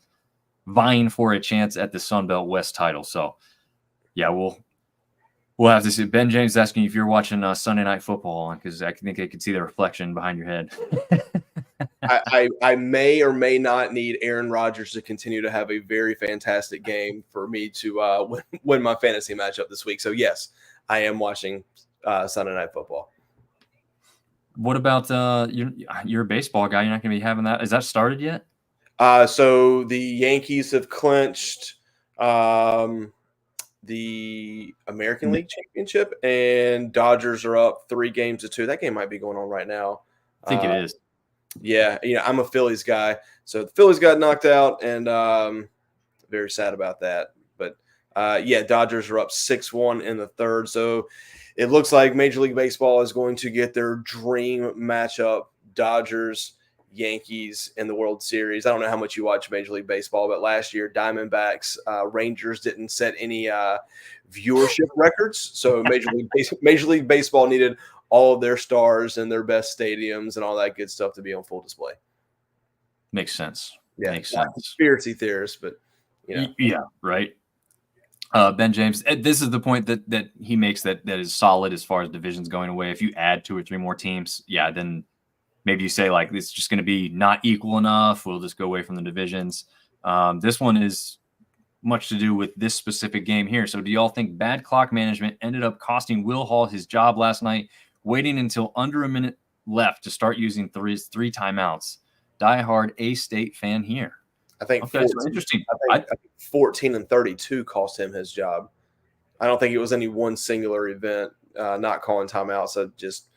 vying for a chance at the Sun Belt West title. So, yeah, we'll have to see. Ben James is asking if you're watching Sunday Night Football because I think I could see the reflection behind your head. I may or may not need Aaron Rodgers to continue to have a very fantastic game for me to win my fantasy matchup this week. So, yes, I am watching Sunday Night Football. What about you're a baseball guy? You're not going to be having that. Is that started yet? So the Yankees have clinched the American League Championship, and Dodgers are up 3-2. That game might be going on right now. I think it is. Yeah, I'm a Phillies guy, so the Phillies got knocked out, and very sad about that. But yeah, Dodgers are up 6-1 in the third, so it looks like Major League Baseball is going to get their dream matchup: Dodgers, Yankees in the World Series. I don't know how much you watch Major League Baseball, but last year Diamondbacks, Rangers didn't set any viewership records, so Major League Baseball needed all of their stars and their best stadiums and all that good stuff to be on full display. Makes sense. Yeah, makes sense. Conspiracy theorists, but yeah, right. Ben James, this is the point that he makes that is solid as far as divisions going away. If you add 2 or 3 more teams, yeah, then maybe you say like it's just going to be not equal enough. We'll just go away from the divisions. This one is much to do with this specific game here. So do y'all think bad clock management ended up costing Will Hall his job last night, waiting until under a minute left to start using 3 timeouts? Diehard A-State fan here. I think okay, 14, interesting. I think 14 and 32 cost him his job. I don't think it was any one singular event, not calling timeouts. So just,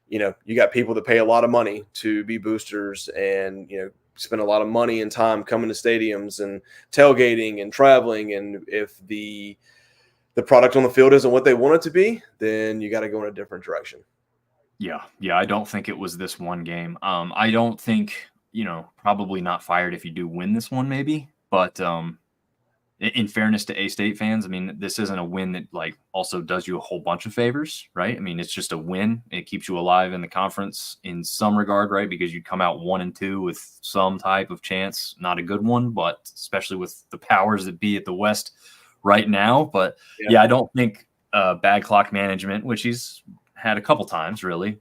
you got people that pay a lot of money to be boosters and, spend a lot of money and time coming to stadiums and tailgating and traveling. And if the product on the field isn't what they want it to be, then you got to go in a different direction. Yeah. I don't think it was this one game. I don't think, probably not fired if you do win this one, maybe. But in fairness to A-State fans, I mean, this isn't a win that like also does you a whole bunch of favors, right? I mean, it's just a win. It keeps you alive in the conference in some regard, right? Because you come out 1-2 with some type of chance, not a good one, but especially with the powers that be at the West right now. But yeah, I don't think bad clock management, which he's had a couple times really,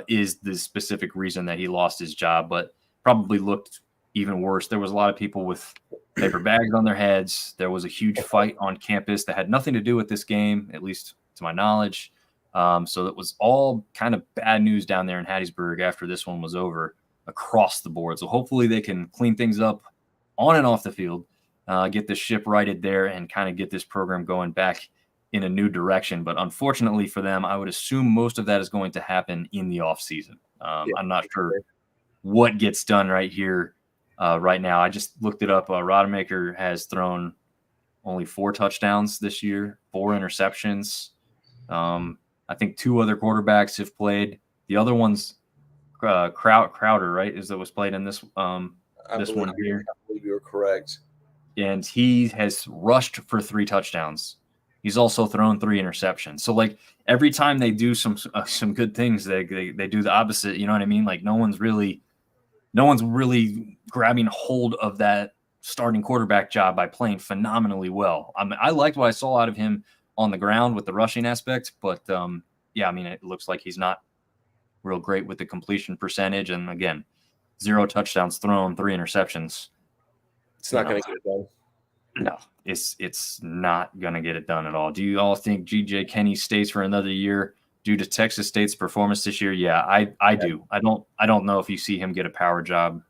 is the specific reason that he lost his job, but probably looked even worse. There was a lot of people with paper bags on their heads. There was a huge fight on campus that had nothing to do with this game, at least to my knowledge. So it was all kind of bad news down there in Hattiesburg after this one was over across the board. So hopefully they can clean things up on and off the field, get the ship righted there, and kind of get this program going back in a new direction. But unfortunately for them, I would assume most of that is going to happen in the offseason. I'm not sure what gets done right here. Right now, I just looked it up. Rodemaker has thrown only 4 touchdowns this year, 4 interceptions. I think 2 other quarterbacks have played. The other one's Crowder, right? Is that was played in this this one here? I believe you were correct. And he has rushed for 3 touchdowns. He's also thrown 3 interceptions. So like every time they do some good things, they do the opposite. You know what I mean? Like no one's really grabbing hold of that starting quarterback job by playing phenomenally well. I liked what I saw out of him on the ground with the rushing aspect, but yeah, I mean, it looks like he's not real great with the completion percentage. And again, 0 touchdowns thrown, 3 interceptions. It's not going to get it done. No, it's not going to get it done at all. Do you all think G.J. Kenny stays for another year due to Texas State's performance this year? Yeah, I do. I don't know if you see him get a power job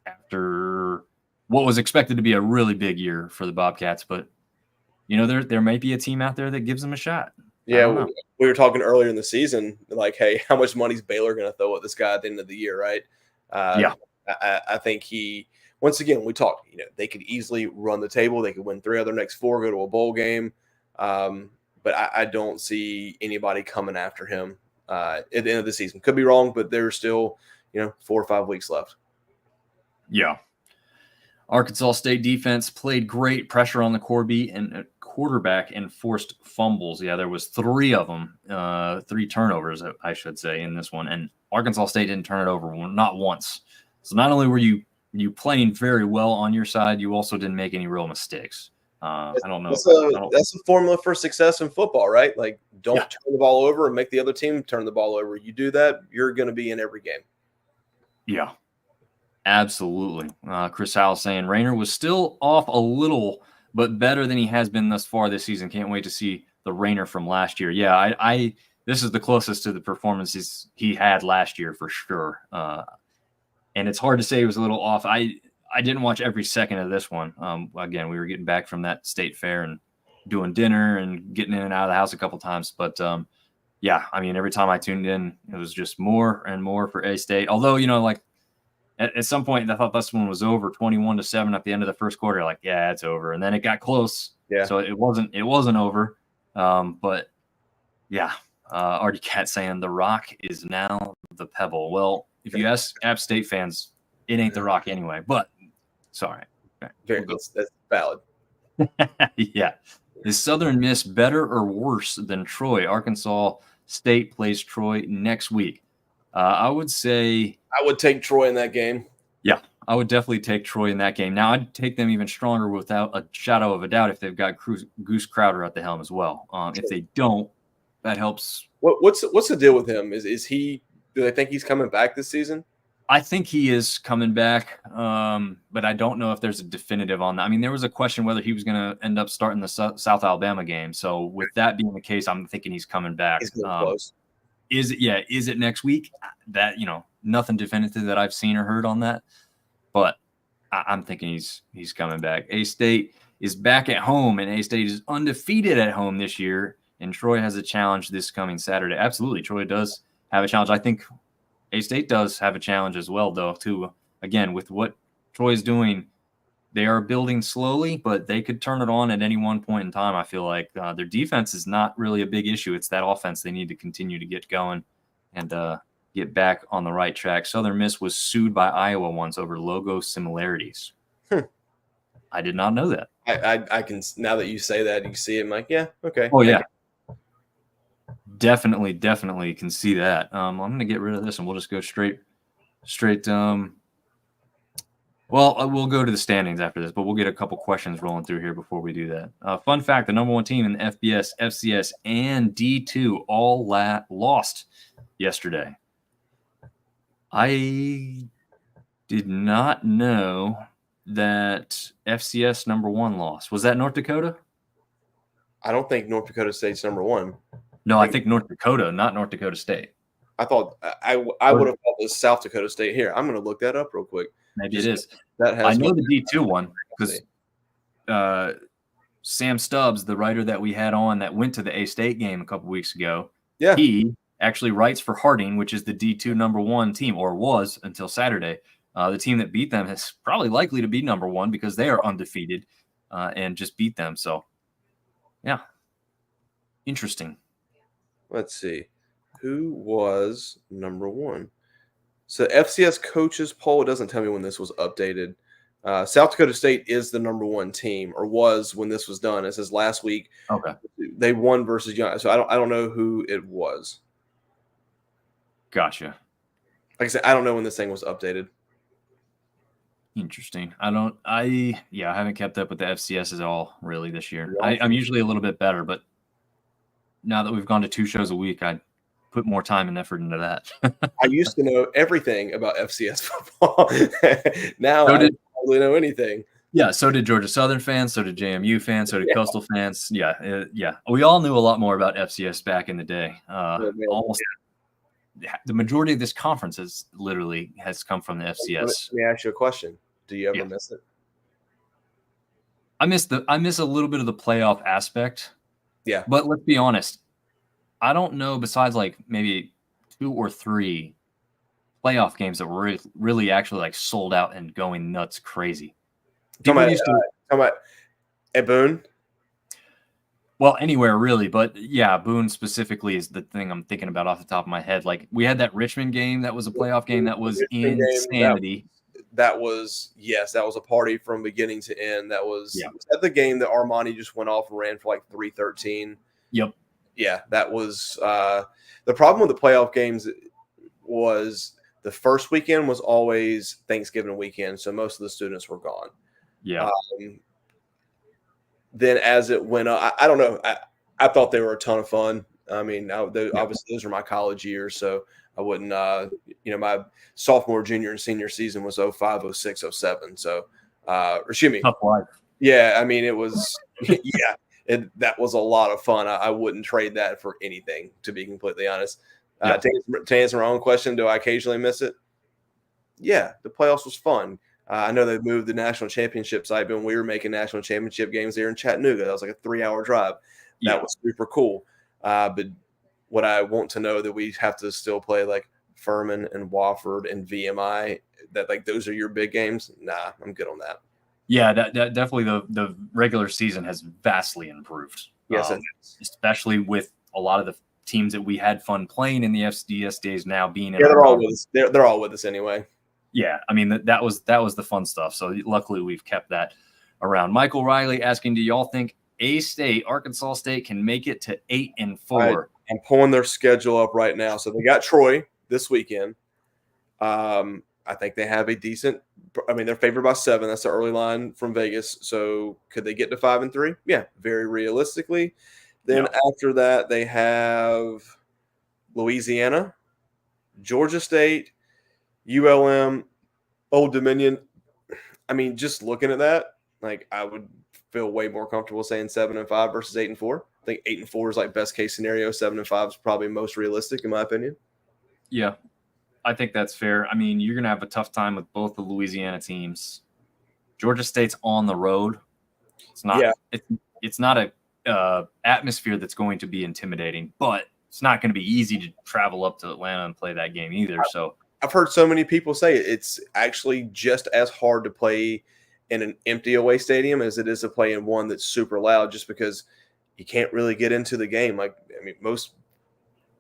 after what was expected to be a really big year for the Bobcats, but you know there might be a team out there that gives them a shot. Yeah, we were talking earlier in the season, like, hey, how much money is Baylor going to throw at this guy at the end of the year, right? Yeah, I think he. Once again, we talked. You know, they could easily run the table. They could win 3 out of their next 4, go to a bowl game. But I don't see anybody coming after him at the end of the season. Could be wrong, but there's still 4 or 5 weeks left. Yeah. Arkansas State defense played great pressure on the quarterback and forced fumbles. Yeah, there was 3 of them, 3 turnovers, I should say, in this one. And Arkansas State didn't turn it over not once. So not only were you playing very well on your side, you also didn't make any real mistakes. I don't know. That's a formula for success in football, right? Like, don't turn the ball over and make the other team turn the ball over. You do that, you're going to be in every game. Yeah, absolutely. Chris Howell saying Rayner was still off a little, but better than he has been thus far this season. Can't wait to see the Rayner from last year. Yeah, I this is the closest to the performances he had last year for sure. And it's hard to say he was a little off. I didn't watch every second of this one. Again, we were getting back from that state fair and doing dinner and getting in and out of the house a couple times. But yeah, I mean, every time I tuned in, it was just more and more for A-State. Although, like at some point, I thought this one was over 21-7 at the end of the first quarter. Like, yeah, it's over. And then it got close. Yeah. So it wasn't over. But yeah, Artie Cat saying the Rock is now the Pebble. Well, if you ask App State fans, it ain't the Rock anyway. But sorry, that's valid. Yeah, is Southern Miss better or worse than Troy? Arkansas State plays Troy next week. I would say I would take Troy in that game. Yeah, I would definitely take Troy in that game. Now, I'd take them even stronger without a shadow of a doubt if they've got Goose Crowder at the helm as well. If they don't, that helps. What's the deal with him? Is he? Do they think he's coming back this season? I think he is coming back, but I don't know if there's a definitive on that. I mean, there was a question whether he was going to end up starting the South Alabama game. So with that being the case, I'm thinking he's coming back. He's close. Is it next week? That, nothing definitive that I've seen or heard on that, but I'm thinking he's coming back. A-State is back at home, and A-State is undefeated at home this year, and Troy has a challenge this coming Saturday. Absolutely, Troy does have a challenge. I think A-State does have a challenge as well, though, too. Again, with what Troy is doing, they are building slowly, but they could turn it on at any one point in time. I feel like their defense is not really a big issue. It's that offense they need to continue to get going and get back on the right track. Southern Miss was sued by Iowa once over logo similarities. I did not know that. I can, now that you say that, you see it, I'm like, yeah, okay. Oh yeah, definitely can see that. I'm gonna get rid of this and we'll just go straight. Well, we'll go to the standings after this, but we'll get a couple questions rolling through here before we do that. Fun fact: the number one team in the FBS, FCS, and D2 all lost yesterday. I did not know that FCS number one lost. Was that North Dakota? I don't think North Dakota State's number one. No, I think North Dakota, not North Dakota State. I thought I would have thought it was South Dakota State. Here, I'm going to look that up real quick. Maybe it is. That has I know the D2 one because Sam Stubbs, the writer that we had on that went to the A-State game a couple weeks ago, he actually writes for Harding, which is the D2 number one team, or was until Saturday. The team that beat them is probably likely to be number one because they are undefeated and just beat them. So, yeah, interesting. Let's see. Who was number one? So FCS coaches poll, it doesn't tell me when this was updated. South Dakota State is the number one team, or was when this was done. It says last week they won versus Young. So I don't know who it was. Gotcha. Like I said, I don't know when this thing was updated. Interesting. I haven't kept up with the FCS at all really this year. I'm usually a little bit better, but now that we've gone to 2 shows a week, I put more time and effort into that. I used to know everything about FCS football. Now I don't really know anything. Yeah, so did Georgia Southern fans, so did JMU fans, so did Coastal fans. Yeah. We all knew a lot more about FCS back in the day. Almost the majority of this conference has come from the FCS. Let me ask you a question. Do you ever miss it? I miss a little bit of the playoff aspect. Yeah. But let's be honest. I don't know, besides like maybe 2 or 3 playoff games that were really actually like sold out and going nuts crazy. Talking about at Boone? Well, anywhere really, but yeah, Boone specifically is the thing I'm thinking about off the top of my head. Like we had that Richmond game that was a playoff game that was insanity. That was a party from beginning to end. That was at the game that Armani just went off and ran for like 313. Yep. Yeah, that was the problem with the playoff games was the first weekend was always Thanksgiving weekend, so most of the students were gone. Yeah. Then as it went up, I don't know. I thought they were a ton of fun. I mean, obviously those are my college years, so I wouldn't, my sophomore, junior, and senior season was 05, 06, 07. So, excuse me. Tough life. Yeah, I mean, it was, that was a lot of fun. I wouldn't trade that for anything, to be completely honest. To answer my own question, do I occasionally miss it? Yeah, the playoffs was fun. I know they've moved the national championship site, but when we were making national championship games there in Chattanooga, that was like a 3-hour drive. That was super cool. But what I want to know that we have to still play like Furman and Wofford and VMI, that like those are your big games. Nah, I'm good on that. Yeah, that definitely the regular season has vastly improved. Yes, especially with a lot of the teams that we had fun playing in the FCS days now being in. Yeah, they're all with us. They're all with us anyway. Yeah, I mean that was the fun stuff. So luckily we've kept that around. Michael Riley asking, do y'all think A-State, Arkansas State can make it to 8-4? I'm pulling their schedule up right now. So they got Troy this weekend. I think they have a decent. I mean, they're favored by 7. That's the early line from Vegas. So could they get to 5-3? Yeah, very realistically. Then after that, they have Louisiana, Georgia State, ULM, Old Dominion. I mean, just looking at that, like I would feel way more comfortable saying 7-5 versus 8-4. I think 8-4 is like best case scenario. 7-5 is probably most realistic in my opinion. Yeah, I think that's fair. I mean, you're going to have a tough time with both the Louisiana teams. Georgia State's on the road. It's not. Yeah. It's not a atmosphere that's going to be intimidating, but it's not going to be easy to travel up to Atlanta and play that game either. So I've heard so many people say it's actually just as hard to play in an empty away stadium as it is to play in one that's super loud, just because you can't really get into the game. Like, I mean, most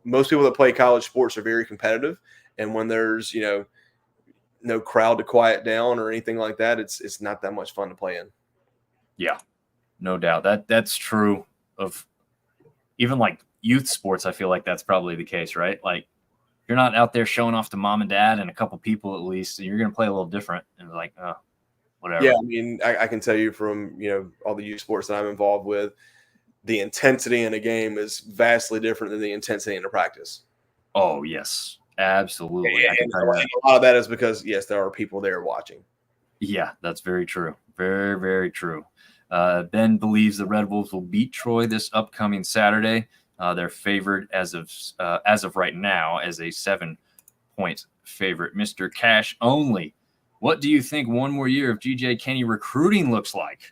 people that play college sports are very competitive, and when there's, no crowd to quiet down or anything like that, it's not that much fun to play in. Yeah, No doubt. That's true of even like youth sports. I feel like that's probably the case, right? Like you're not out there showing off to mom and dad and a couple people at least. You're going to play a little different and like, whatever. Yeah, I mean, I can tell you from all the youth sports that I'm involved with, the intensity in a game is vastly different than the intensity in a practice. Oh yes, absolutely. And a lot of that is because yes, there are people there watching. Yeah, that's very true. Very, very true. Ben believes the Red Wolves will beat Troy this upcoming Saturday. They're favored as of right now as a 7-point favorite. Mr. Cash Only. What do you think one more year of GJ Kenny recruiting looks like?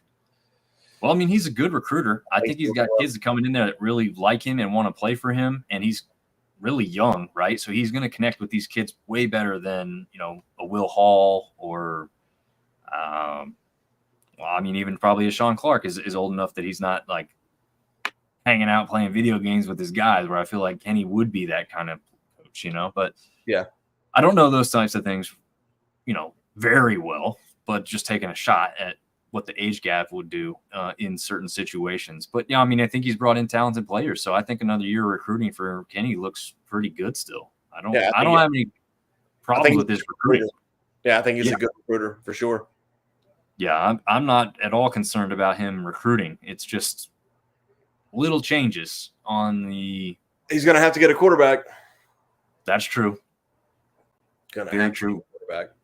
Well, I mean, he's a good recruiter. I think he's got kids coming in there that really like him and want to play for him, and he's really young, right? So he's going to connect with these kids way better than a Will Hall or even probably a Sean Clark is old enough that he's not like hanging out playing video games with his guys, where I feel like Kenny would be that kind of coach, But yeah, I don't know those types of things, very well, but just taking a shot at what the age gap would do in certain situations. But yeah, I mean, I think he's brought in talented players, so I think another year of recruiting for Kenny looks pretty good still. I don't have any problems with his recruiting. Yeah, I think he's a good recruiter for sure. Yeah, I'm not at all concerned about him recruiting. It's just little changes on the. He's going to have to get a quarterback. That's true. Very true. Quarterback.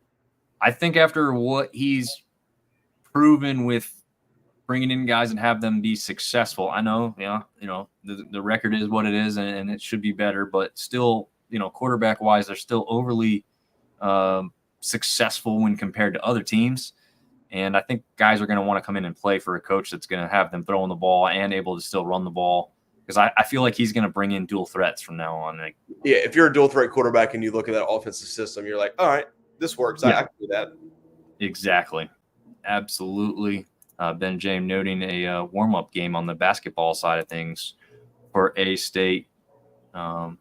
I think after what he's proven with bringing in guys and have them be successful, I know, the record is what it is, and it should be better, but still, quarterback wise, they're still overly successful when compared to other teams. And I think guys are going to want to come in and play for a coach that's going to have them throwing the ball and able to still run the ball. Because I feel like he's going to bring in dual threats from now on. Yeah, if you're a dual threat quarterback and you look at that offensive system, you're like, all right, this works. Yeah. I can do that. Exactly. Absolutely. Ben James noting a warm-up game on the basketball side of things for A-State. And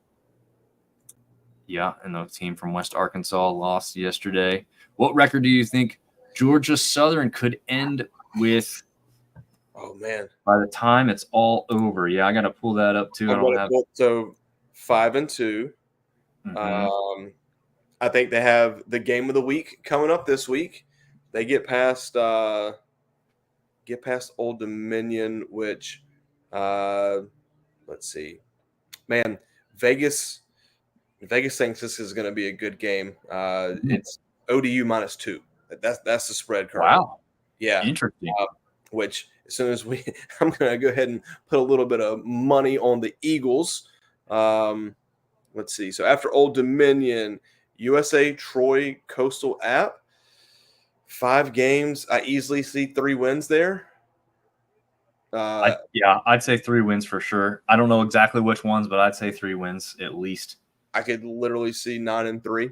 the team from West Arkansas lost yesterday. What record do you think Georgia Southern could end with? Oh man! By the time it's all over, I got to pull that up too. So 5-2. Mm-hmm. I think they have the game of the week coming up this week. They get past Old Dominion, which let's see, man, Vegas thinks this is going to be a good game. It's ODU -2. That's the spread currently. Wow. Yeah. Interesting. Which as soon as I'm going to go ahead and put a little bit of money on the Eagles. Let's see. So after Old Dominion, USA, Troy, Coastal App, 5 games. I easily see 3 wins there. I'd say 3 wins for sure. I don't know exactly which ones, but I'd say 3 wins at least. I could literally see 9-3.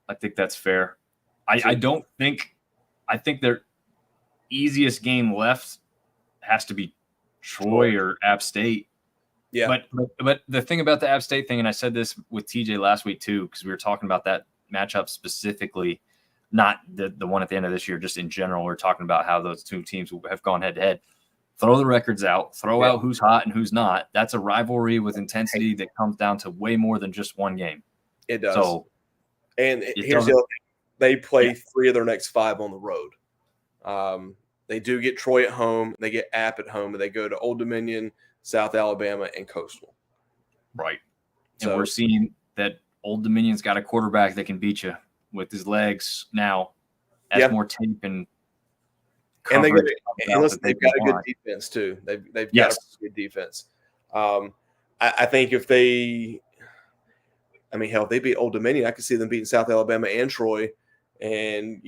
I think that's fair. I think their easiest game left has to be Troy or App State. Yeah. But the thing about the App State thing, and I said this with TJ last week too, because we were talking about that matchup specifically, not the one at the end of this year, just in general. We're talking about how those two teams have gone head to head. Throw the records out, out who's hot and who's not. That's a rivalry with intensity that comes down to way more than just one game. It does. So, and here's the other thing. They play 3 of their next 5 on the road. They do get Troy at home. They get App at home. And they go to Old Dominion, South Alabama, and Coastal. Right. And we're seeing that Old Dominion's got a quarterback that can beat you with his legs now. Has more tape and they've got a good defense too. They've got a good defense. I think if they beat Old Dominion, I could see them beating South Alabama and Troy, and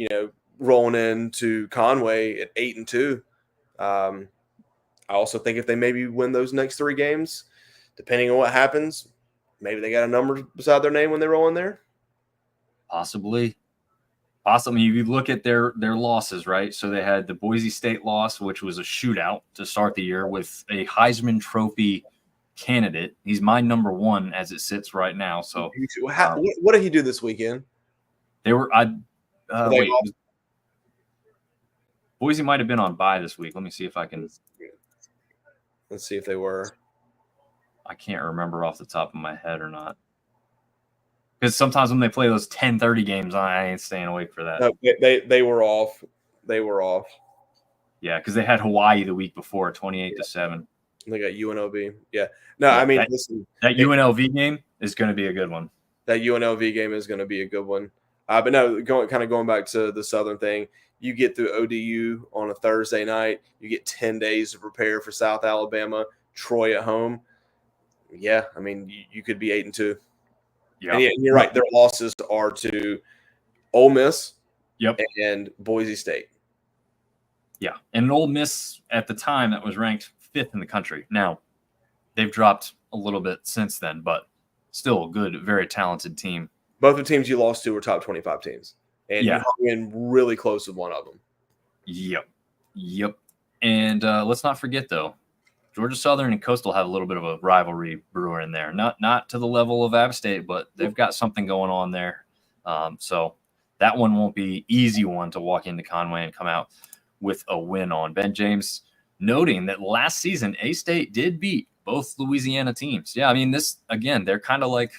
rolling into Conway at 8-2. I also think if they maybe win those next 3 games, depending on what happens, maybe they got a number beside their name when they roll in there. Possibly. If you look at their losses, right? So they had the Boise State loss, which was a shootout to start the year with a Heisman Trophy candidate. He's my number 1 as it sits right now. So what did he do this weekend? They were Boise might have been on bye this week. Let me see if I can. Let's see if they were. I can't remember off the top of my head or not. Because sometimes when they play those 10:30 games, I ain't staying awake for that. No, they were off. They were off. Yeah, because they had Hawaii the week before, 28-7. They got UNLV. Yeah. No, I mean, listen, that UNLV game is going to be a good one. That UNLV game is going to be a good one. But no, going back to the Southern thing, you get through ODU on a Thursday night. You get 10 days to prepare for South Alabama, Troy at home. Yeah, I mean, you could be 8-2. Yeah, and you're right. Their losses are to Ole Miss, and Boise State. Yeah, and Ole Miss at the time that was ranked 5th in the country. Now they've dropped a little bit since then, but still a good, very talented team. Both the teams you lost to were top 25 teams, and you hung in really close with one of them. Yep. And let's not forget though, Georgia Southern and Coastal have a little bit of a rivalry brewing in there. Not to the level of App State, but they've got something going on there. So that one won't be easy one to walk into Conway and come out with a win on. Ben James noting that last season A-State did beat both Louisiana teams. Yeah, I mean, this, again, they're kind of like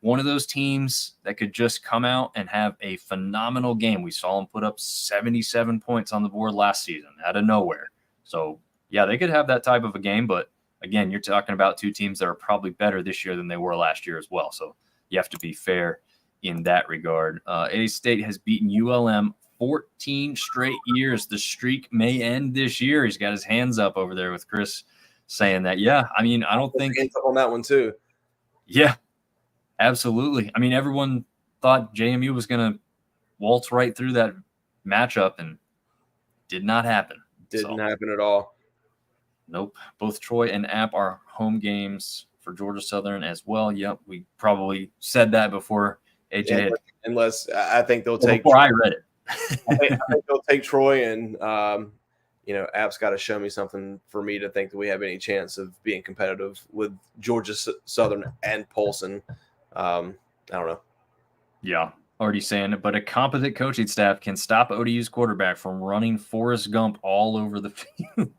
one of those teams that could just come out and have a phenomenal game. We saw them put up 77 points on the board last season out of nowhere. So, yeah, they could have that type of a game. But, again, you're talking about two teams that are probably better this year than they were last year as well. So you have to be fair in that regard. A-State has beaten ULM 14 straight years. The streak may end this year. He's got his hands up over there with Chris saying that. Yeah, I mean, I don't think hands up on that one too. Yeah, absolutely. I mean, everyone thought JMU was going to waltz right through that matchup, and did not happen. Didn't happen at all. Nope. Both Troy and App are home games for Georgia Southern as well. Yep, we probably said that before AJ. Unless I think they'll take. Before I read it. I think they'll take Troy, and App's got to show me something for me to think that we have any chance of being competitive with Georgia Southern and Polson. I don't know. Yeah, already saying it, but a competent coaching staff can stop ODU's quarterback from running Forrest Gump all over the field.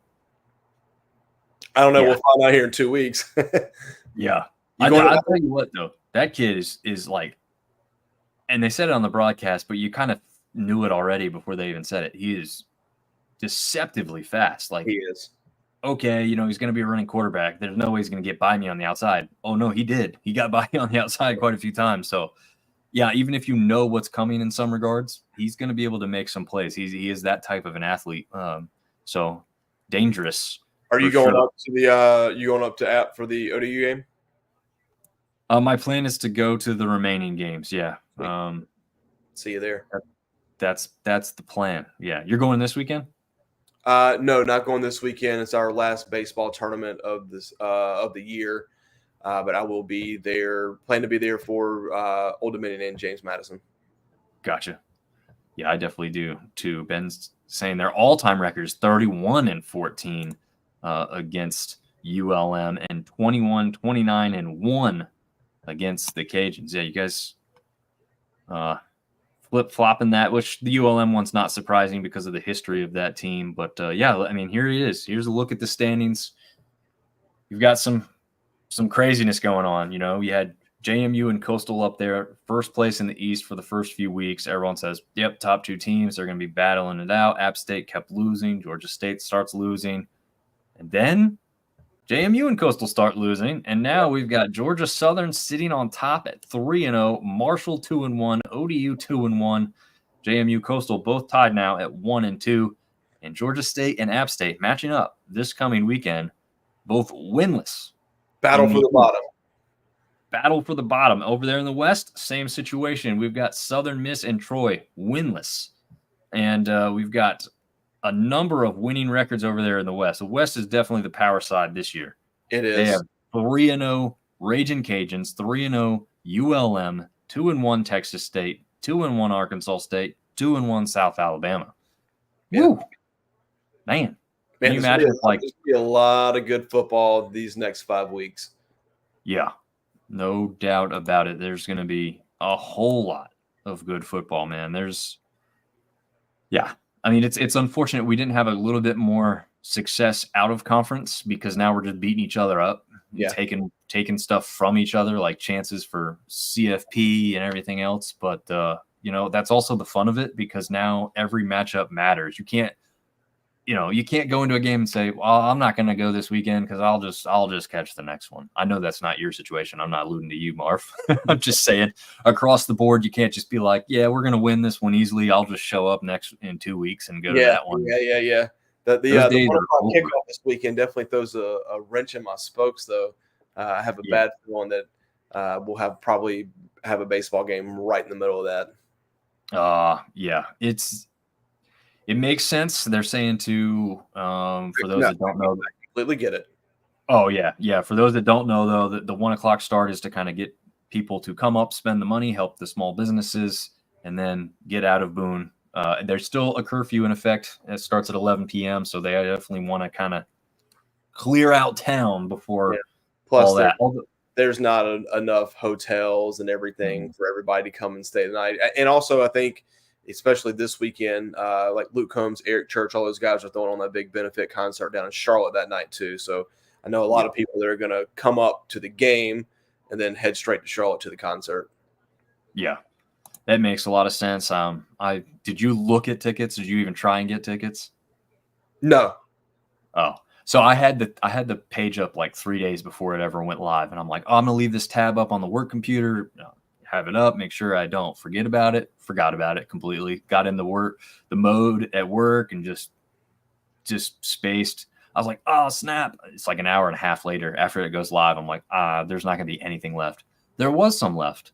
I don't know. Yeah. We'll find out here in 2 weeks. Yeah. I'll tell you what, though. That kid is like, and they said it on the broadcast, but you kind of knew it already before they even said it. He is deceptively fast. Like, he is. Okay, he's going to be a running quarterback. There's no way he's going to get by me on the outside. Oh, no, he did. He got by on the outside quite a few times. So, yeah, even if you know what's coming in some regards, he's going to be able to make some plays. He is that type of an athlete. So, dangerous. Are you going up to the App for the ODU game? My plan is to go to the remaining games. Yeah. See you there. That's the plan. Yeah. You're going this weekend? No, not going this weekend. It's our last baseball tournament of the year. But I will be there. Plan to be there for Old Dominion and James Madison. Gotcha. Yeah, I definitely do too. Ben's saying their all-time record is 31-14 against ULM and 21-29-1 against the Cajuns. Yeah, you guys flip-flopping that, which the ULM one's not surprising because of the history of that team. But, yeah, I mean, here it is. Here's a look at the standings. You've got some craziness going on. You had JMU and Coastal up there, first place in the East for the first few weeks. Everyone says, yep, top two teams. They're going to be battling it out. App State kept losing. Georgia State starts losing. And then JMU and Coastal start losing. And now we've got Georgia Southern sitting on top at 3-0, Marshall 2-1, ODU 2-1, JMU Coastal both tied now at 1-2, and Georgia State and App State matching up this coming weekend, both winless. Battle for the bottom. Battle for the bottom. Over there in the West, same situation. We've got Southern Miss and Troy winless. And we've got a number of winning records over there in the West. The West is definitely the power side this year. It is. They have 3-0 Ragin' Cajuns, 3-0 ULM, 2-1 Texas State, 2-1 Arkansas State, 2-1 South Alabama. Yeah. Woo. Man, can you imagine? There's be a lot of good football these next 5 weeks. Yeah, no doubt about it. There's going to be a whole lot of good football, man. I mean, it's unfortunate we didn't have a little bit more success out of conference because now we're just beating each other up, Yeah. taking stuff from each other, like chances for CFP and everything else. But that's also the fun of it because now every matchup matters. You can't go into a game and say, well, I'm not going to go this weekend because I'll just catch the next one. I know that's not your situation. I'm not alluding to you, Marv. I'm just saying across the board, you can't just be like, yeah, we're going to win this one easily. I'll just show up in 2 weeks and go to that one. Yeah. The days 1 are o'clock over. kickoff this weekend definitely throws a wrench in my spokes, though. I have a bad feeling that we'll probably have a baseball game right in the middle of that. Yeah, it makes sense. They're saying for those that don't know, I completely get it. Oh yeah. For those that don't know, though, the 1 o'clock start is to kind of get people to come up, spend the money, help the small businesses, and then get out of Boone. There's still a curfew in effect. It starts at 11 p.m., so they definitely want to kind of clear out town before Plus all that. There's not enough hotels and everything for everybody to come and stay the night. And also, I think, especially this weekend, like Luke Combs, Eric Church, all those guys are throwing on that big benefit concert down in Charlotte that night too. So I know a lot of people that are going to come up to the game and then head straight to Charlotte to the concert. Yeah, that makes a lot of sense. Did you look at tickets? Did you even try and get tickets? No. Oh, so I had the page up like 3 days before it ever went live, and I'm like, oh, I'm gonna leave this tab up on the work computer, have it up, make sure I don't forget about it. Forgot about it completely. Got in the mode at work and just spaced. I was like, oh snap! It's like an hour and a half later after it goes live. I'm like, there's not gonna be anything left. There was some left.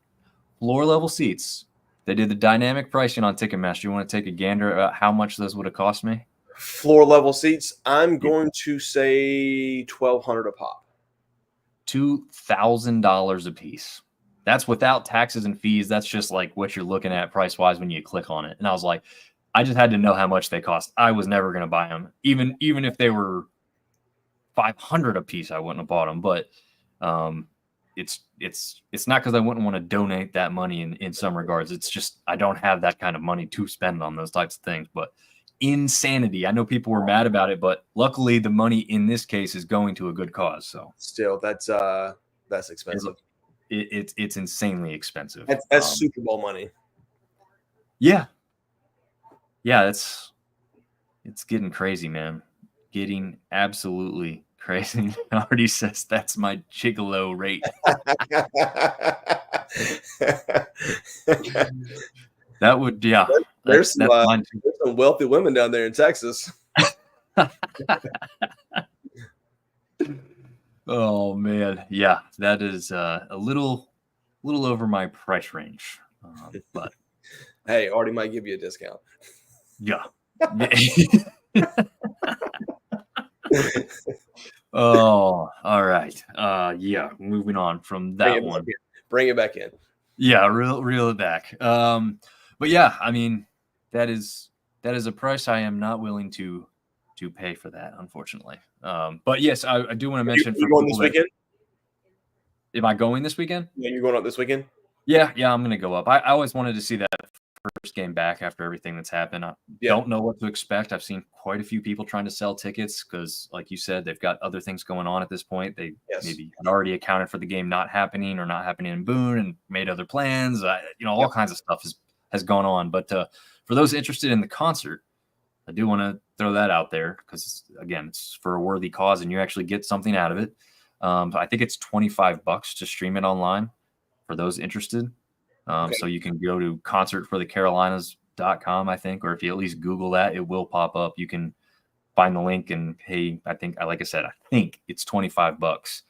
Floor level seats. They did the dynamic pricing on Ticketmaster. You want to take a gander at how much those would have cost me? Floor level seats, I'm going to say $1,200 a pop. $2,000 a piece. That's without taxes and fees. That's just like what you're looking at price wise when you click on it. And I was like, I just had to know how much they cost. I was never going to buy them, even if they were $500 a piece. I wouldn't have bought them. But it's not because I wouldn't want to donate that money in some regards. It's just I don't have that kind of money to spend on those types of things. But insanity. I know people were mad about it, but luckily the money in this case is going to a good cause. So still, that's expensive. It's insanely expensive. That's Super Bowl money. Yeah, it's getting crazy, man. Getting absolutely crazy. Already says that's my gigolo rate. That would, yeah. There's some wealthy women down there in Texas. Oh man, yeah, that is a little over my price range, but hey, Artie might give you a discount. Yeah. Oh, all right. Yeah, moving on from that one. Bring it back in. Yeah, reel it back. But yeah, I mean, that is a price I am not willing to pay for that, unfortunately. But yes, I do want to mention. You going this weekend? Am I going this weekend? Yeah, you're going up this weekend? Yeah, I'm going to go up. I always wanted to see that first game back after everything that's happened. I don't know what to expect. I've seen quite a few people trying to sell tickets because, like you said, they've got other things going on at this point. They maybe had already accounted for the game not happening or not happening in Boone and made other plans. All kinds of stuff has gone on. But for those interested in the concert, I do want to throw that out there because, again, it's for a worthy cause and you actually get something out of it. I think it's $25 to stream it online for those interested. So you can go to concertforthecarolinas.com, I think, or if you at least Google that, it will pop up. You can find the link and pay. I think it's $25.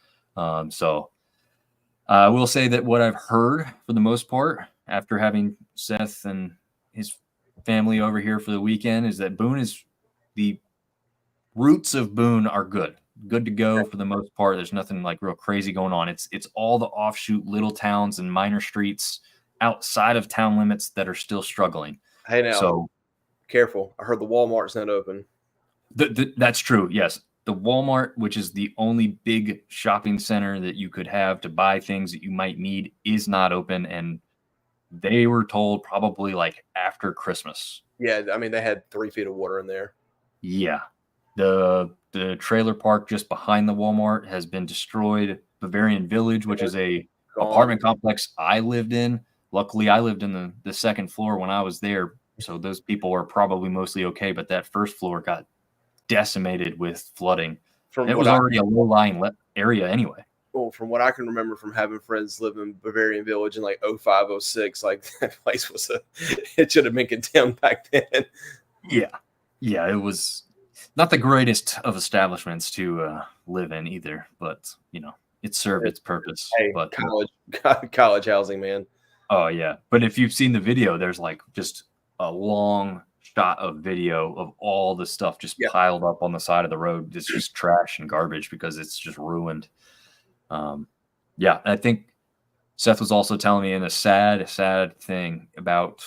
So I will say that what I've heard for the most part, after having Seth and his family over here for the weekend, is that the roots of Boone are good to go for the most part. There's nothing like real crazy going on. It's all the offshoot little towns and minor streets outside of town limits that are still struggling. Hey, now, so careful. I heard the Walmart's not open. That's true. Yes. The Walmart, which is the only big shopping center that you could have to buy things that you might need, is not open. And they were told probably like after Christmas. Yeah, I mean they had 3 feet of water in there. Yeah. The trailer park just behind the Walmart has been destroyed. Bavarian Village, which is a apartment complex I lived in. Luckily, I lived in the second floor when I was there, so those people were probably mostly okay. But that first floor got decimated with flooding. It was already a low-lying area anyway. Well, from what I can remember from having friends live in Bavarian Village in like 05, 06, like that place was it should have been condemned back then. Yeah, it was not the greatest of establishments to live in either, but it served its purpose. Hey, but college housing, man. Oh yeah, but if you've seen the video, there's like just a long shot of video of all the stuff just piled up on the side of the road. It's just trash and garbage because it's just ruined. I think Seth was also telling me in a sad thing about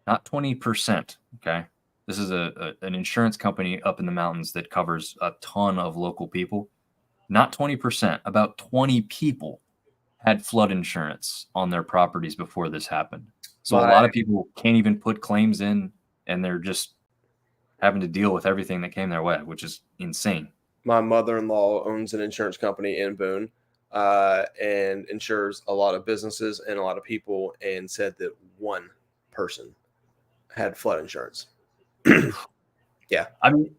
not 20%. Okay. This is an insurance company up in the mountains that covers a ton of local people. Not 20%, about 20 people had flood insurance on their properties before this happened. So a lot of people can't even put claims in, and they're just having to deal with everything that came their way, which is insane. My mother-in-law owns an insurance company in Boone and insures a lot of businesses and a lot of people, and said that one person had flood insurance. Yeah. I mean,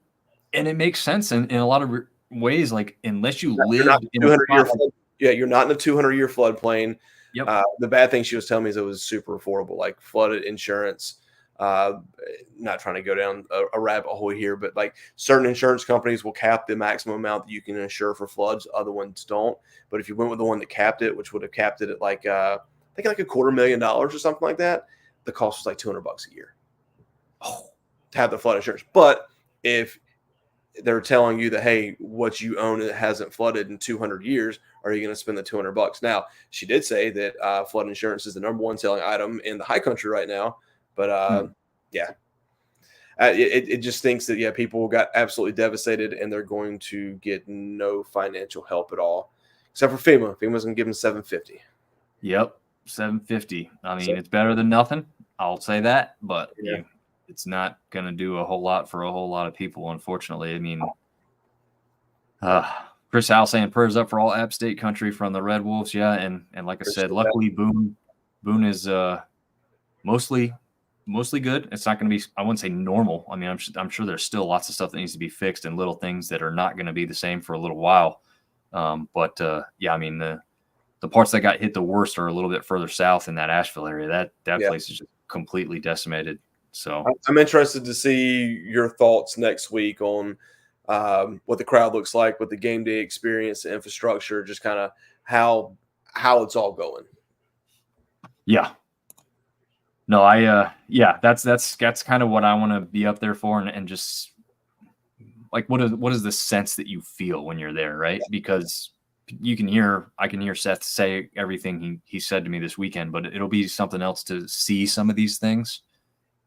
and it makes sense in a lot of ways. Like, unless you live in a 200-year flood, you're not in a 200-year floodplain. Yep. The bad thing she was telling me is it was super affordable, like flooded insurance. Not trying to go down a rabbit hole here, but like certain insurance companies will cap the maximum amount that you can insure for floods. Other ones don't. But if you went with the one that capped it, which would have capped it at like I think like $250,000 or something like that, the cost was like $200 a year to have the flood insurance. But if they're telling you that, hey, what you own it hasn't flooded in 200 years, are you going to spend the $200? Now, she did say that flood insurance is the number one selling item in the high country right now. But it just thinks that, people got absolutely devastated and they're going to get no financial help at all, except for FEMA. FEMA's going to give them $750. Yep, $750. I mean, it's better than nothing. I'll say that, but it's not going to do a whole lot for a whole lot of people, unfortunately. I mean, Chris Howell saying prayers up for all App State country from the Red Wolves. Yeah, and like I said, luckily Boone is mostly good. It's not going to be, I wouldn't say normal. I mean, I'm sure there's still lots of stuff that needs to be fixed and little things that are not going to be the same for a little while. I mean, the parts that got hit the worst are a little bit further south in that Asheville area. That place is just completely decimated. So I'm interested to see your thoughts next week on what the crowd looks like, with the game day experience, the infrastructure, just kind of how it's all going. Yeah. No, that's kind of what I want to be up there for, and just like what is the sense that you feel when you're there, right? Because I can hear Seth say everything he said to me this weekend, but it'll be something else to see some of these things.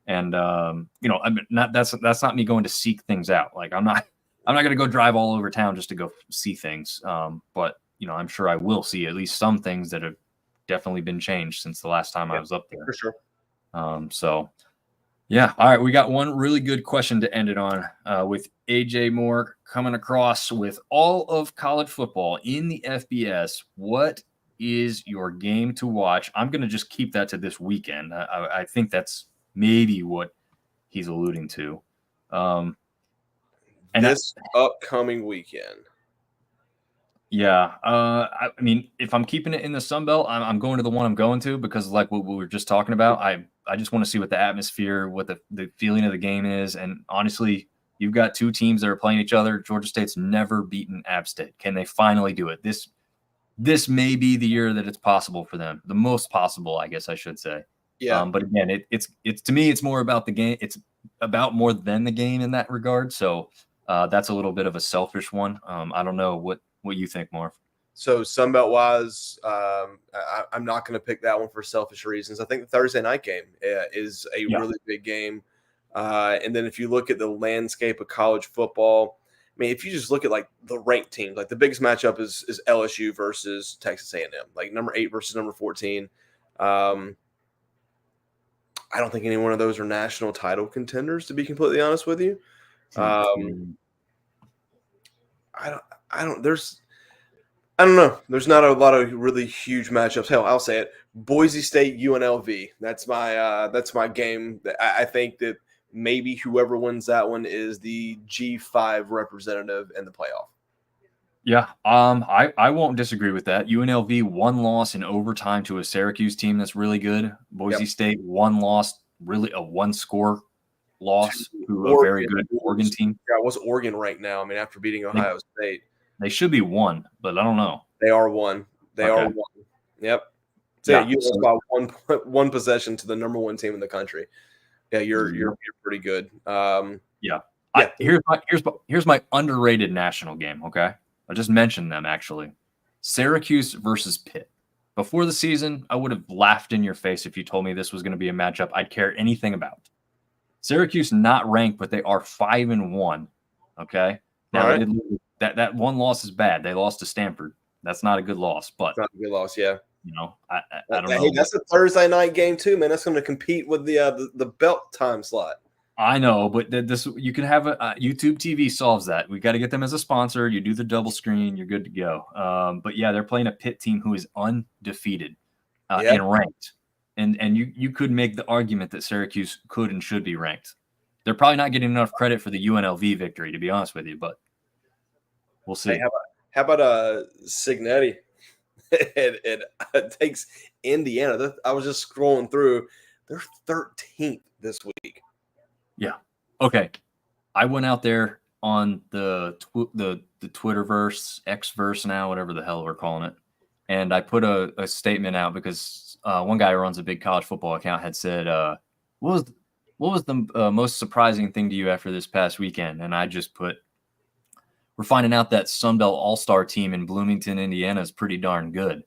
And that's not me going to seek things out. Like I'm not going to go drive all over town just to go see things. But I'm sure I will see at least some things that have definitely been changed since the last time I was up there. For sure. All right. We got one really good question to end it on with AJ Moore coming across with all of college football in the FBS. What is your game to watch? I'm going to just keep that to this weekend. I think that's maybe what he's alluding to. And this upcoming weekend. Yeah. I mean, if I'm keeping it in the Sun Belt, I'm going to the one I'm going to, because like what we were just talking about, I just want to see what the atmosphere, what the feeling of the game is. And honestly, you've got two teams that are playing each other. Georgia State's never beaten App State. Can they finally do it? This may be the year that it's possible for them. The most possible, I guess I should say. Yeah. But again, it's to me, it's more about the game. It's about more than the game in that regard. So that's a little bit of a selfish one. I don't know what you think, Marv. So Sunbelt wise, I'm not going to pick that one for selfish reasons. I think the Thursday night game is a really big game. And then if you look at the landscape of college football, I mean, if you just look at like the ranked teams, like the biggest matchup is LSU versus Texas A&M, like number 8 versus number 14. I don't think any one of those are national title contenders, to be completely honest with you. I don't know. There's not a lot of really huge matchups. Hell, I'll say it. Boise State, UNLV. That's my game. I think that maybe whoever wins that one is the G5 representative in the playoff. Yeah, I won't disagree with that. UNLV one loss in overtime to a Syracuse team that's really good. Boise State one loss, really a one score loss to a very good Oregon team. Yeah, what's Oregon right now? I mean, after beating Ohio State, they should be one, but I don't know. They are one. They are one. Yep. So yeah, you lost by one possession to the number one team in the country. Yeah, you're pretty good. Yeah. Here's my underrated national game. Okay, I just mentioned them actually. Syracuse versus Pitt. Before the season, I would have laughed in your face if you told me this was going to be a matchup I'd care anything about. Syracuse not ranked, but they are 5-1. Okay, now that one loss is bad. They lost to Stanford. That's not a good loss, but it's not a good loss. Yeah, I don't know. Hey, that's a Thursday night game too, man. That's going to compete with the belt time slot. I know, but this you can have a YouTube TV solves that. We got to get them as a sponsor. You do the double screen, you're good to go. But yeah, they're playing a Pitt team who is undefeated and ranked, and you could make the argument that Syracuse could and should be ranked. They're probably not getting enough credit for the UNLV victory, to be honest with you, but we'll see. Hey, how about Cignetti? it takes Indiana. I was just scrolling through. They're 13th this week. Yeah. Okay. I went out there on the Twitterverse, Xverse now, whatever the hell we're calling it, and I put a statement out because one guy who runs a big college football account had said, "What was the most surprising thing to you after this past weekend?" And I just put, "We're finding out that Sunbelt All-Star team in Bloomington, Indiana is pretty darn good."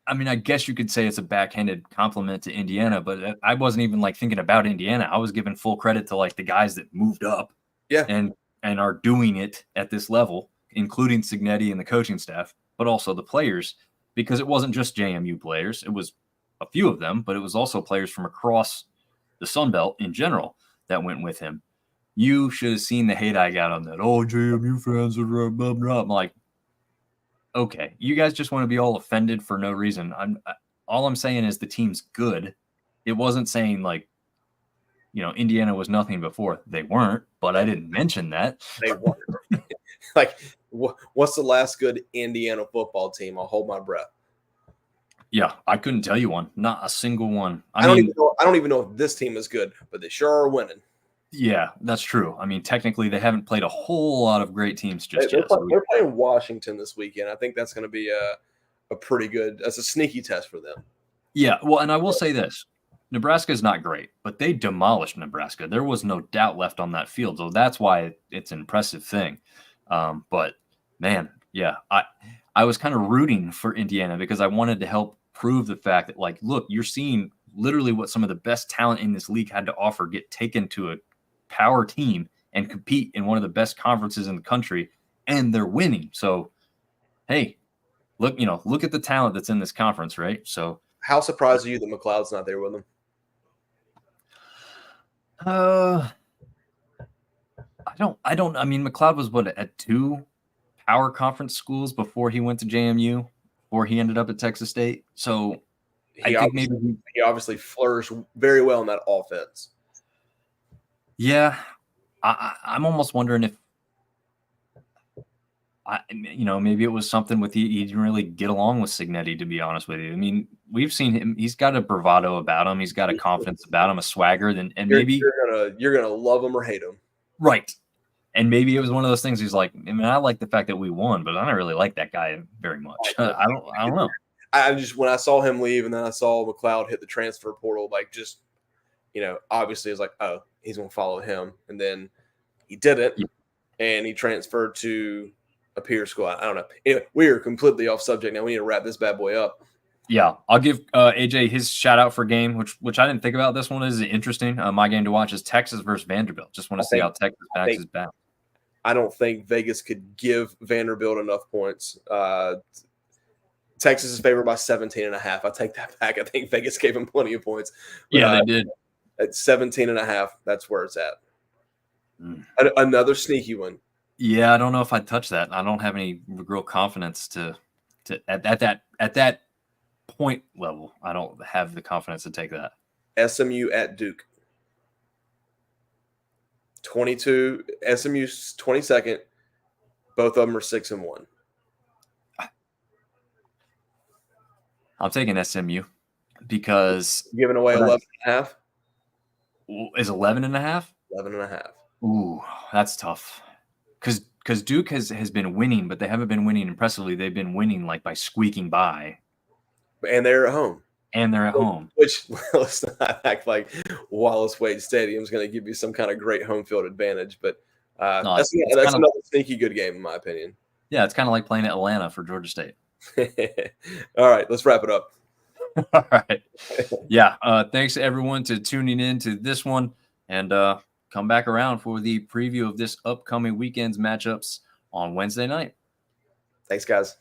I mean, I guess you could say it's a backhanded compliment to Indiana, but I wasn't even like thinking about Indiana. I was giving full credit to like the guys that moved up, and are doing it at this level, including Cignetti and the coaching staff, but also the players, because it wasn't just JMU players. It was a few of them, but it was also players from across the Sun Belt in general that went with him. You should have seen the hate I got on that. Oh, JMU fans are blah, blah. I'm like, okay, you guys just want to be all offended for no reason. All I'm saying is the team's good. It wasn't saying like, Indiana was nothing before. They weren't, but I didn't mention that. They weren't. Like, what's the last good Indiana football team? I'll hold my breath. Yeah, I couldn't tell you one. Not a single one. I don't even know if this team is good, but they sure are winning. Yeah, that's true. I mean, technically, they haven't played a whole lot of great teams just yet. They're playing Washington this weekend. I think that's going to be a pretty good – that's a sneaky test for them. Yeah, well, and I will say this. Nebraska is not great, but they demolished Nebraska. There was no doubt left on that field, so that's why it's an impressive thing. But, man, yeah, I was kind of rooting for Indiana because I wanted to help prove the fact that, like, look, you're seeing literally what some of the best talent in this league had to offer get taken to a power team and compete in one of the best conferences in the country, and they're winning. So, hey, look at the talent that's in this conference, right? So, how surprised are you that McLeod's not there with them? I mean, McLeod was at 2 power conference schools before he went to JMU, or he ended up at Texas State. So I think maybe he obviously flourished very well in that offense. Yeah, I'm almost wondering if maybe it was something with he didn't really get along with Cignetti, to be honest with you. I mean, we've seen him; he's got a bravado about him, he's got a confidence about him, a swagger. Maybe you're gonna love him or hate him, right? And maybe it was one of those things. He's like, I mean, I like the fact that we won, but I don't really like that guy very much. I don't know. I just when I saw him leave, and then I saw McLeod hit the transfer portal, like just obviously it's like, oh, he's gonna follow him, and then he didn't, and he transferred to a peer school. I don't know. Anyway, we are completely off subject now. We need to wrap this bad boy up. Yeah, I'll give AJ his shout out for game, which I didn't think about. This one is interesting. My game to watch is Texas versus Vanderbilt. Just want to see how Texas backs his back. I don't think Vegas could give Vanderbilt enough points to Texas is favored by 17.5. I take that back. I think Vegas gave them plenty of points. But, Yeah, they did. At 17.5, that's where it's at. Another sneaky one. Yeah, I don't know if I'd touch that. I don't have any real confidence to at that point level. I don't have the confidence to take that. SMU at Duke. 22. SMU's 22nd. Both of them are 6-1. I'm taking SMU because Giving away 11.5. Is 11.5? 11.5. Ooh, that's tough. Because Duke has been winning, but they haven't been winning impressively. They've been winning like by squeaking by. And they're at home. Which let's not act like Wallace Wade Stadium is going to give you some kind of great home field advantage, but that's another sneaky good game in my opinion. Yeah, it's kind of like playing Atlanta for Georgia State. All right, let's wrap it up. All right. Yeah. Thanks to everyone to tuning in to this one, and come back around for the preview of this upcoming weekend's matchups on Wednesday night. Thanks, guys.